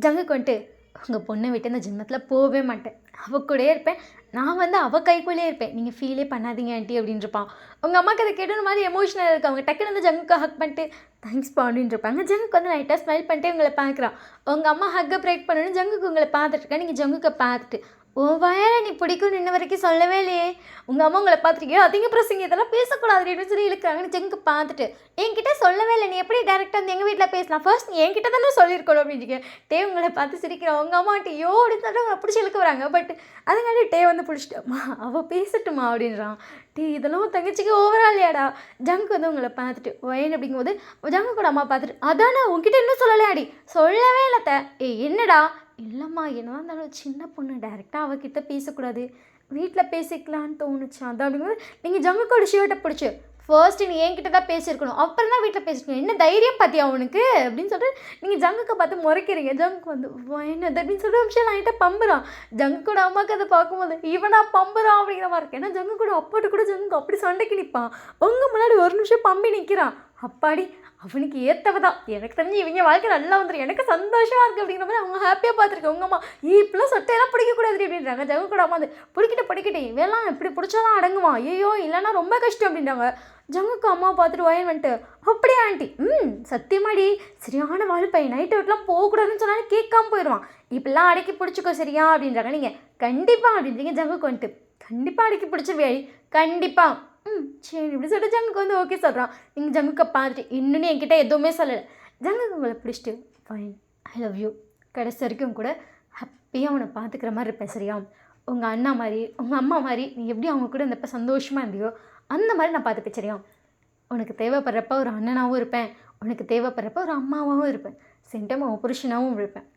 [SPEAKER 1] ஜங்குக்கு வந்துட்டு உங்கள் பொண்ணை விட்டு இந்த ஜென்மத்தில் போகவே மாட்டேன், அவள் கூடயே இருப்பேன், நான் வந்து அவள் கைக்குள்ளேயே இருப்பேன், நீங்கள் ஃபீலே பண்ணாதீங்க ஆண்டி அப்படின்ட்டுருப்பான். உங்கள் அம்மாவுக்கு அதை கேட்டு மாதிரி எமோஷனல் இருக்குது. அவங்க டக்குன்னு வந்து ஜங்குக்கு ஹக் பண்ணிட்டு தேங்க்ஸ்ப்பா அப்படின்ட்டு இருப்பாங்க. ஜங்குக்கு வந்து லைட்டாக ஸ்மைல் பண்ணிட்டு உங்களை பார்க்குறான். உங்கள் அம்மா ஹக்கை பிரேக் பண்ணணும்னு ஜங்குக்கு உங்களை பார்த்துட்ருக்கேன். நீங்கள் ஜங்குக்கை பார்த்துட்டு உன் வாயால நீ பிடிக்கும் நின்ன வரைக்கும் சொல்லவே இல்லையே, உங்கள் அம்மா உங்களை பார்த்துருக்கியோ அதிக பிரசங்க இதெல்லாம் பேசக்கூடாது அப்படின்னு சொல்லி இழுக்கிறாங்கன்னு ஜங்குக்கு பார்த்துட்டு என்கிட்ட சொல்லவே இல்லை, நீ எப்படி டேரெக்டாக வந்து எங்கள் வீட்டில் பேசலாம், ஃபர்ஸ்ட் நீ என்கிட்ட தானே சொல்லியிருக்கணும் அப்படின்னு டே உங்களை பார்த்து சிரிக்கிறோம். உங்கள் அம்மாட்ட யோ அப்படின்னு சொல்லிட்டு உங்களை பிடிச்சி இழுக்க வராங்க. பட் அதுங்காட்டி டே வந்து பிடிச்சிட்டோம்மா அவள் பேசட்டுமா அப்படின்றான். டே இதெல்லாம் தங்கச்சிக்கு ஓவரால் இல்லையாடா. ஜங்கு வந்து உங்களை பார்த்துட்டு ஒயன் அப்படிங்கும்போது ஜங்கு கூட அம்மா பார்த்துட்டு அதானே உங்ககிட்ட இன்னும் சொல்லலையாடி, சொல்லவே இல்லைத்த, என்னடா இல்லைம்மா என்னவா இருந்தாலும் சின்ன பொண்ணு டைரெக்டாக அவகிட்ட பேசக்கூடாது, வீட்டில் பேசிக்கலான்னு தோணுச்சு அதான் அப்படிங்கும்போது நீங்கள் ஜங்குக்கோட ஷர்ட்டை பிடிச்சி ஃபர்ஸ்ட்டு நீ என்கிட்ட தான் பேசியிருக்கணும், அப்புறம் தான் வீட்டில் பேசியிருக்கணும், என்ன தைரியம் பார்த்தியா உனக்கு அப்படின்னு சொல்லிட்டு நீங்கள் ஜங்குக்கை பார்த்து முறைக்கிறீங்க. ஜங்குக்கு வந்து என்னது அப்படின்னு சொல்லிட்டு விஷயம் என்கிட்ட பம்புறான். ஜங்குக்கோட அம்மாவுக்கு அதை பார்க்கும்போது இவனா பம்புறான் அப்படிங்கிற மாதிரி இருக்கு. ஏன்னா ஜங்குக்கூட அப்பாட்டு கூட ஜங்குக்கு அப்படி சண்டைக்கு நிற்பான். உங்கள் முன்னாடி ஒரு நிமிஷம் பம்பி நிற்கிறான். அப்பாடி அவனுக்கு ஏற்றவ தான், எனக்கு தெரிஞ்சு இவங்க வாழ்க்கை நல்லா வந்துடும், எனக்கு சந்தோஷமாக இருக்குது அப்படிங்கிற மாதிரி அவங்க ஹாப்பியாக பார்த்துருக்கேன். உங்கள் அம்மா இப்பெல்லாம் சொட்டையெல்லாம் பிடிக்கக்கூடாது அப்படின்றாங்க. ஜங்குக்கூட அம்மா வந்து பிடிக்கிட்டு இவெல்லாம் இப்படி பிடிச்சாதான் அடங்குவான், ஐயோ இல்லைன்னா ரொம்ப கஷ்டம் அப்படின்றாங்க. ஜங்குக்கு அம்மாவை பார்த்துட்டு வயன் வந்துட்டு அப்படியே ஆண்டி சத்தியமாடி சரியான வாழ்ப்பை, நைட்டு விட்டுலாம் போகக்கூடாதுன்னு சொன்னாலும் கேட்காம போயிடுவான், இப்படிலாம் அடக்கி பிடிச்சிக்கோ சரியா அப்படின்றாங்க. நீங்கள் கண்டிப்பாக அப்படின்றீங்க. ஜங்குக்கு வந்துட்டு கண்டிப்பாக அடக்கி பிடிச்சிருவியாடி, கண்டிப்பாக சரி இப்படி சொல்லிட்டு ஜங்குக்கு வந்து ஓகே சொல்கிறான். நீங்கள் ஜங்குக்கை பார்த்துட்டு இன்னும் என்கிட்ட எதுவுமே சொல்லலை. ஜங்குக்கு உங்களை பிடிச்சிட்டு ஃபைன் ஐ லவ் யூ, கடைசி வரைக்கும் கூட ஹாப்பியாக அவனை பார்த்துக்கிற மாதிரி இருப்பேன் சரியா, உங்கள் அண்ணா மாதிரி உங்கள் அம்மா மாதிரி நீ எப்படி அவங்க கூட இருந்தப்போ சந்தோஷமாக இருந்தியோ அந்த மாதிரி நான் பார்த்துப்பேன் சரியா. உனக்கு தேவைப்படுறப்ப ஒரு அண்ணனாகவும் இருப்பேன், உனக்கு தேவைப்படுறப்ப ஒரு அம்மாவாகவும் இருப்பேன், சேம் டைம் அவன் புருஷனாகவும் இருப்பேன்.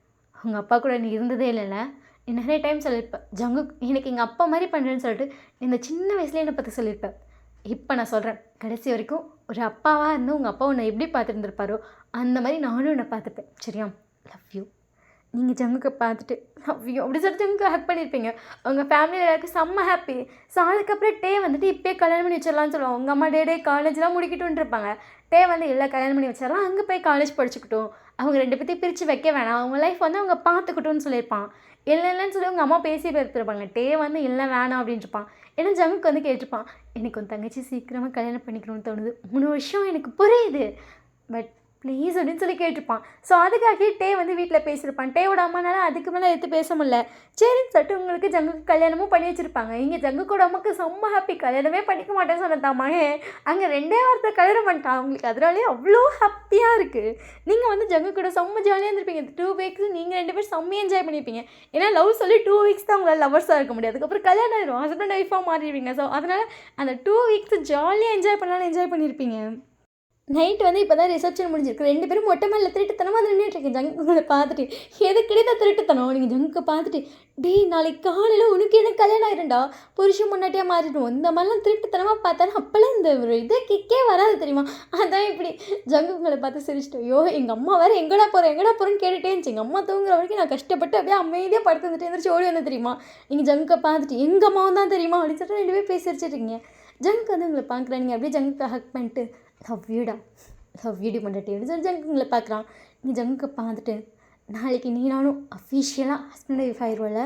[SPEAKER 1] உங்கள் அப்பா கூட நீ இருந்ததே இல்லைல்ல, நீ நிறைய டைம் சொல்லியிருப்பேன் ஜங்கு எனக்கு எங்கள் அப்பா மாதிரி பண்ணுறேன்னு சொல்லிட்டு இந்த சின்ன வயசுலேயே என்னை பற்றி சொல்லியிருப்பேன். இப்போ நான் சொல்கிறேன், கடைசி வரைக்கும் ஒரு அப்பாவாக இருந்து உங்கள் அப்பா உன்னை எப்படி பார்த்துருந்துருப்பாரோ அந்த மாதிரி நானும் உன்னை பார்த்துப்பேன் சரியா. Love you. நீங்கள் ஜங்குக்கை பார்த்துட்டு லவ் யூ அப்படி சொல்லிட்டு ஜங்குக்கு ஹேக் பண்ணியிருப்பீங்க. உங்கள் ஃபேமிலியில் எல்லாருக்கும் செம்ம ஹாப்பி. ஸோ அதுக்கப்புறம் டே வந்துட்டு இப்போயே கல்யாணம் பண்ணி வச்சிடலான்னு சொல்லுவாங்க. உங்கள் அம்மா டே காலேஜ்லாம் முடிக்கிட்டுன்னு இருப்பாங்க. டே வந்து இல்லை கல்யாணம் பண்ணி வச்சிடலாம், அங்கே போய் காலேஜ் படிச்சுக்கிட்டோம், அவங்க ரெண்டு பேர்த்தையும் பிரித்து வைக்க வேணாம், அவங்க லைஃப் வந்து அவங்க பார்த்துக்கிட்டோன்னு சொல்லியிருப்பான். இல்லைன்னு சொல்லி உங்கள் அம்மா பேசி எடுத்துருப்பாங்க. டே வந்து இல்லை வேணாம் அப்படின்ட்டுருப்பான். ஏன்னா ஜங்குக்கு வந்து கேட்டிருப்பான், எனக்கு உன் தங்கச்சி சீக்கிரமாக கல்யாணம் பண்ணிக்கணும்னு தோணுது, 3 வருஷம் எனக்கு புரியுது, பட் ப்ளீஸ் அப்படின்னு சொல்லி கேட்டிருப்பான். ஸோ அதுக்காக டே வந்து வீட்டில் பேசியிருப்பான். டேவோட அம்மானால அதுக்கு மேலே எடுத்து பேச முடியல. சரின்னு சொல்லிட்டு உங்களுக்கு ஜங்குக்கு கல்யாணமும் பண்ணி வச்சுருப்பாங்க. இங்கே ஜங்குக்கோட அம்மாவுக்கு செம்ம ஹாப்பி, கல்யாணமே பண்ணிக்க மாட்டேன்னு சொன்னதாம்மா. அங்கே 2 வாரத்தை கல்யாணம் பண்ணிட்டான். அவங்களுக்கு அதனாலே அவ்வளோ ஹாப்பியாக இருக்குது. நீங்கள் வந்து ஜங்குக்கூட செம்ம ஜாலியாக இருந்திருப்பீங்க. இந்த 2 வீக்ஸ் நீங்கள் 2 பேரும் செம்மையாக என்ஜாய் பண்ணியிருப்பீங்க. ஏன்னா லவ் சொல்லி 2 வீக்ஸ் தான் உங்களால் லவர்ஸாக இருக்க முடியாது, அதுக்கப்புறம் கல்யாணம் ஆயிடும், ஹஸ்பண்ட் ஒய்ஃபாக மாறிடுவீங்க. ஸோ அதனால் அந்த 2 வீக்ஸ் ஜாலியாக என்ஜாய் பண்ணாலும் என்ஜாய் பண்ணியிருப்பீங்க. நைட் வந்து இப்போ தான் ரிசப்ஷன் முடிஞ்சிருக்கு. 2 பேரும் மொட்டை மேலே திருட்டுத்தனமாக நின்றுட்டுருக்கேன். ஜங்குங்களை பார்த்துட்டு எதுக்கிட்டே தான் திருட்டுத்தனம். நீங்கள் ஜங்குக்கு பார்த்துட்டு டேய் நாளைக்கு காலையில் உனக்கு எனக்கு கல்யாணம் ஆயிருண்டா, புருஷன் முன்னாடியாக மாறிடுவோம், இந்த மாதிரிலாம் திருட்டுத்தனமாக பார்த்தாலும் அப்போல்லாம் இந்த ஒரு இது கிக்கே வராது தெரியுமா. அதான் இப்படி ஜங்குங்களை பார்த்து சிரிச்சிட்டு ஐயோ எங்கள் அம்மா வேறு எங்கடா போகிறேன்னு கேட்டுகிட்டே இருந்துச்சு. எங்கள் அம்மா தூங்குற வரைக்கும் நான் கஷ்டப்பட்டு அப்படியே அமைதியாக படுத்து வந்துட்டு எழுந்திரிச்சு ஓடி வந்து தெரியுமா. நீங்கள் ஜங்குக்கை பார்த்துட்டு எங்கள் அம்மாவும் தான் தெரியுமா அப்படின்னு சொல்லிட்டு 2 பேரும் பேசி சிரிச்சிட்ருக்கீங்க. ஜங்குக்கு வந்து உங்களை பார்க்குறேன். நீங்கள் அப்படியே ஜங்குக்கு ஹக் பண்ணிட்டு லவ் யூடா, லவ் யூடி பண்ணுறேன் அப்படின்னு சொல்லி ஜங்குங்களை பார்க்குறான். நீ ஜங்குக்கு பார்த்துட்டு நாளைக்கு நீ நானும் அஃபீஷியலாக ஹஸ்பண்ட் ஒய்ஃப் ஆயிடுவோம்ல.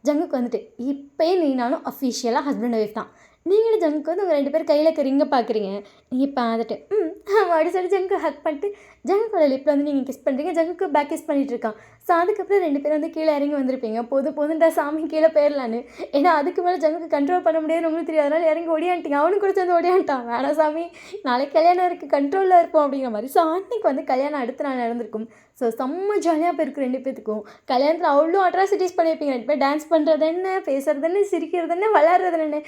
[SPEAKER 1] ஜங்குக்கு வந்துட்டு இப்போயே நீ நானும் அஃபீஷியலாக ஹஸ்பண்ட் ஒய்ஃப் தான். நீங்களும் ஜங்குக்கு வந்து உங்கள் 2 பேர் கையில் இருக்கிறீங்க பார்க்குறீங்க. நீங்கள் பார்த்துட்டு அப்படி சொல்லி ஜங்குக்கு ஹக் பண்ணிட்டு ஜங்குக்கோட லிப்பில் வந்து நீங்கள் கிஸ் பண்ணுறீங்க. ஜங்குக்கு பேக் கிஸ் பண்ணிகிட்டு இருக்கான். ஸோ அதுக்கப்புறம் 2 பேரும் வந்து கீழே இறங்கி வந்திருப்பீங்க. போதுண்டா சாமி கீழே போயிடலான்னு. ஏன்னா அதுக்கு மேலே ஜங்குக்கு கண்ட்ரோல் பண்ண முடியாது உங்களுக்கு தெரியாது, அதனால் இறங்கி ஓடியான்ட்டிங்க. அவனுக்கு கூட சேர்ந்து ஓடியான்ட்டான். வேணாம் சாமி நாளைக்கு கல்யாணம் இருக்குது, கண்ட்ரோலில் இருப்போம் அப்படிங்கிற மாதிரி. ஸோ அன்றைக்கி வந்து கல்யாணம் அடுத்த நாள் நடந்திருக்கும். ஸோ செம்ம ஜாலியாக போயிருக்கு 2 பேத்துக்கும். கல்யாணத்தில் அவ்வளோ அட்ராசிட்டிஸ் பண்ணியிருப்பீங்க. 2 பேர் டான்ஸ் பண்ணுறது என்ன, பேசுறது என்ன, சிரிக்கிறது என்ன, விளையாடுறது என்ன,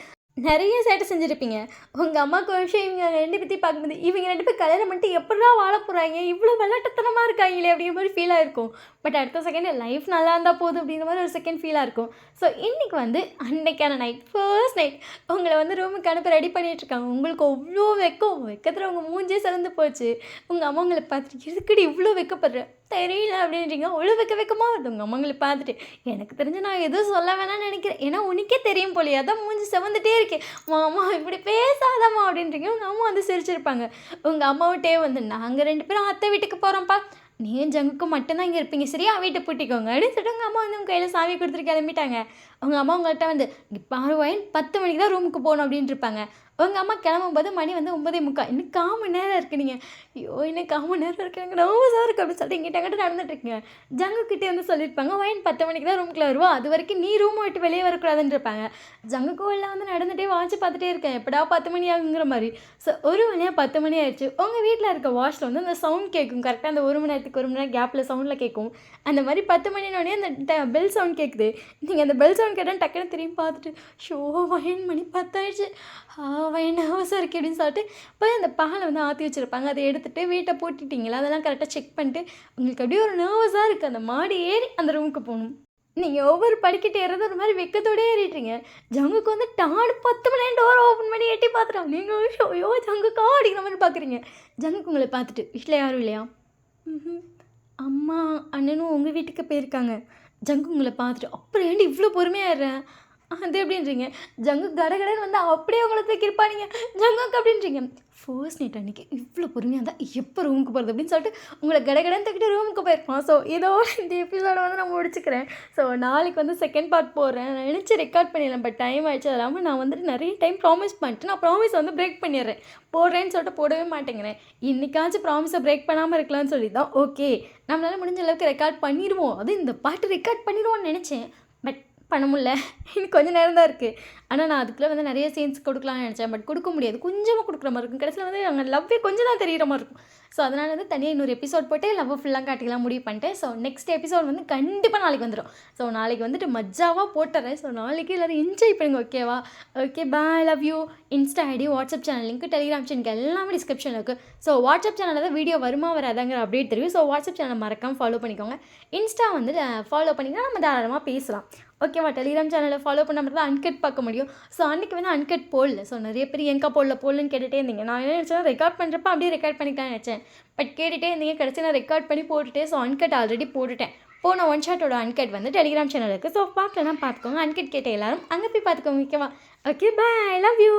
[SPEAKER 1] நிறைய சேட்டை செஞ்சுருப்பீங்க. உங்கள் அம்மாவுக்கு ஒரு விஷயம் இவங்க 2 பேர்த்தையும் பார்க்கும்போது இவங்க 2 பேர் கல்யாணம் பண்ணிட்டு எப்படிலாம் வாழ போகிறாங்க, இவ்வளோ விளையாட்டுத்தனமாக இருக்காங்களே அப்படிங்கிற மாதிரி ஃபீலாக இருக்கும். பட் அடுத்த செகண்ட் லைஃப் நல்லா இருந்தால் போதும் அப்படிங்கிற மாதிரி ஒரு செகண்ட் ஃபீலாக இருக்கும். ஸோ இன்றைக்கி வந்து அன்னைக்கான நைட், ஃபர்ஸ்ட் நைட் உங்களை வந்து ரூமுக்கு அனுப்ப ரெடி பண்ணிகிட்ருக்காங்க. உங்களுக்கு அவ்வளோ வெக்கத்தில் உங்கள் மூஞ்சே சிறந்து போச்சு. உங்கள் அம்மா உங்களை பார்த்துட்டு எதுக்கடி இவ்வளோ வெக்கப்படுற தெரியல அப்படின்றீங்க. அவ்வளோ வெக்கமாக வருது உங்கள் அம்மாங்களை பார்த்துட்டு. எனக்கு தெரிஞ்சு நான் எதுவும் சொல்ல வேணாம்னு நினைக்கிறேன், ஏன்னா உனக்கே தெரியும் போலியே, அதான் மூஞ்சி செவந்துட்டே இருக்கேன். மாமா இப்படி பேசாதம்மா அப்படின்றீங்க. உங்கள் அம்மா வந்து சிரிச்சிருப்பாங்க. உங்கள் அம்மாவிட்டே வந்து நாங்கள் 2 பேரும் அத்தை வீட்டுக்கு போகிறோம்ப்பா, நீயும் ஜங்குக்கு மட்டும்தான் இங்கே இருப்பீங்க சரியா, வீட்டை பூட்டிக்கோங்க அப்படின்னு சொல்லிட்டு உங்கள் அம்மா வந்து உங்கள் கையில் சாவி கொடுத்துட்டு கிளம்பிட்டாங்க. உங்கள் அம்மா உங்கள்கிட்ட வந்து இங்கே பாருவாயின் 10 மணிக்கு தான் ரூமுக்கு போகணும் அப்படின்ட்டு இருப்பாங்க. உங்கள் அம்மா கிளம்பும்போது மணி வந்து 9:45. இன்னும் 1/4 மணி நேரம் இருக்குது. நீங்கள் ஐயோ இன்னும் 1/4 மணி நேரம் இருக்குது, எனக்கு நர்வஸாக இருக்குது அப்படின்னு சொல்லிட்டு இங்கிட்ட நடந்துட்டுருக்கீங்க. ஜங்குக்கிட்டே வந்து சொல்லியிருப்பாங்க வயன் 10 மணிக்கு தான் ரூமுக்குள்ள வருவா, அது வரைக்கும் நீ ரூமை விட்டு வெளியே வரக்கூடாதுன்னு இருப்பாங்க. ஜங்குக்குள்ள வந்து நடந்துகிட்டே வாட்ச் பார்த்துட்டே இருக்கேன், எப்படா 10 மணி ஆகுங்கிற மாதிரி. ஸோ 1 மணியாக 10 மணி ஆயிடுச்சு. உங்கள் வீட்டில் இருக்க வாஷில் வந்து அந்த சவுண்ட் கேட்கும் கரெக்டாக, அந்த 1 மணி நேரத்துக்கு 1 மணி நேரம் கேப்பில் சவுண்டில் கேட்கும். அந்த மாதிரி 10 மணினோடனே அந்த பெல் சவுண்ட் கேட்குது. நீங்கள் அந்த பெல் சவுண்ட் கேட்டால் டக்குன்னு திரும்பி பார்த்துட்டு ஷோ வயன் மணி 10 ஆயிடுச்சு, வயன் அவசரம் இருக்குது அப்படின்னு சொல்லிட்டு போய் அந்த பாலை வந்து ஆற்றி வச்சுருப்பாங்க. அதை எடுத்துகிட்டு வீட்டை பூட்டிட்டீங்களா, அதெல்லாம் கரெக்டாக செக் பண்ணிட்டு உங்களுக்கு அப்படியே ஒரு நர்வஸாக இருக்குது. அந்த மாடி ஏறி அந்த ரூமுக்கு போகணும். நீங்கள் ஒவ்வொரு படிக்கட்டு ஏறது ஒரு மாதிரி வெக்கத்தோடயே ஏறிட்டுறீங்க. ஜங்குக்கு வந்து டான்னு 10 மணி டோர் ஓப்பன் பண்ணி எட்டி பார்த்துட்டான். நீங்கள் ஐயோ ஜங்குக்கா அப்படிங்கிற மாதிரி பார்க்குறீங்க. ஜங்குக்கு உங்களை பார்த்துட்டு வீட்டில் யாரும் இல்லையா? ம். அம்மா அண்ணனும் உங்கள் வீட்டுக்கு போயிருக்காங்க. ஜங்கு உங்களை பார்த்துட்டு அப்புறம் ஏன்டி இவ்வளோ பொறுமையாக ஏறுறேன் அது எப்படின்றீங்க. ஜங்கு கடகடன்னு வந்து அப்படியே உங்களை தூக்கியிருப்பானீங்க ஜங்குக்கு அப்படின்றீங்க. ஃபர்ஸ்ட் நைட் அன்றைக்கி இவ்வளோ பொறுமையாக இருந்தால் எப்போ ரூமுக்கு போகிறது அப்படின்னு சொல்லிட்டு உங்களை கடகடன்னு தூக்கிட்டு ரூமுக்கு போயிருப்பான். ஸோ இதோட இந்த எபிசோட வந்து நான் முடிச்சுக்கிறேன். ஸோ நாளைக்கு வந்து செகண்ட் பார்ட் போடுறேன். நான் நினச்சி ரெக்கார்ட் பண்ணிடலாம், பட் டைம் ஆகிடுச்சு. அது இல்லாமல் நான் வந்துட்டு நிறைய டைம் ப்ராமிஸ் பண்ணிட்டு நான் ப்ராமிஸ் வந்து பிரேக் பண்ணிடுறேன். போடுறேன்னு சொல்லிட்டு போடவே மாட்டேங்கிறேன். இன்றைக்காச்சும் ப்ராமிஸை பிரேக் பண்ணாமல் இருக்கலாம்னு சொல்லி தான் ஓகே நம்மளால் முடிஞ்ச அளவுக்கு ரெக்கார்ட் பண்ணிடுவோம், அது இந்த பாட்டு ரெக்கார்ட் பண்ணிடுவோன்னு நினச்சேன். பட் பண்ண முடியல, இன்னும் கொஞ்சம் நேரம் தான் இருக்குது. ஆனால் நான் அதுக்குள்ளே வந்து நிறைய சீன்ஸ் கொடுக்கலாம்னு நினச்சேன், பட் கொடுக்க முடியாது. கொஞ்சமாக கொடுக்குற மாதிரி இருக்கும். கடைசியில் வந்து அங்கே லவ்வே கொஞ்சம் தான் தெரிகிற மாதிரி இருக்கும். ஸோ அதனால் வந்து தனியாக இன்னொரு எபிசோட் போட்டு லவ்வை ஃபுல்லாக காட்டிக்கலாம் முடிவு பண்ணிட்டேன். ஸோ நெக்ஸ்ட் எபிசோட் வந்து கண்டிப்பாக நாளைக்கு வந்துடும். ஸோ நாளைக்கு வந்துட்டு மஜ்ஜாவாக போட்டுறேன். ஸோ நாளைக்கு எல்லோரும் என்ஜாய் பண்ணுங்க. ஓகேவா? Okay bye, love you. Insta ID, WhatsApp channel link, Telegram channel எல்லாமே டிஸ்கிரிப்ஷனில் இருக்குது. ஸோ வாட்ஸ்அப் சேனலில் தான் வீடியோ வருமா வராதாங்கிற அப்டேட் தெரியும். ஸோ வாட்ஸ்அப் சேனல் மறக்காமல் ஃபாலோ பண்ணிக்கோங்க. இன்ஸ்டா வந்து ஃபாலோ பண்ணிங்கன்னா நம்ம தாராளமாக பேசலாம். ஓகேவா? டெலிகிராம் சேனலில் ஃபாலோ பண்ண மட்டும் தான் அன்கட் பார்க்க முடியும். ஸோ அன்றைக்கி வந்து அன்கட் போடல. ஸோ நிறைய பேர் எங்கா போடலன்னு கேட்டுகிட்டே இருந்தீங்க. நான் என்ன நினச்சேன், ரெக்கார்ட் பண்ணுறப்ப அப்படியே ரெக்கார்ட் பண்ணிக்கலாம்னு நினச்சேன். பட் கேட்டுகிட்டே இருந்தீங்க. கடைசி நான் ரெக்கார்ட் பண்ணி போட்டுட்டேன். ஸோ அன்கட் ஆல்ரெடி போட்டுட்டேன். போன ஒன் ஷாட்டோட அன்கட் வந்து டெலிகிராம் சேனல் இருக்குது. ஸோ பார்க்கலன்னா பார்த்துக்கோங்க. அன்கட் கேட்ட எல்லாரும் அங்கே போய் பார்த்துக்கோங்க. ஓகேவா? Okay bye, love you.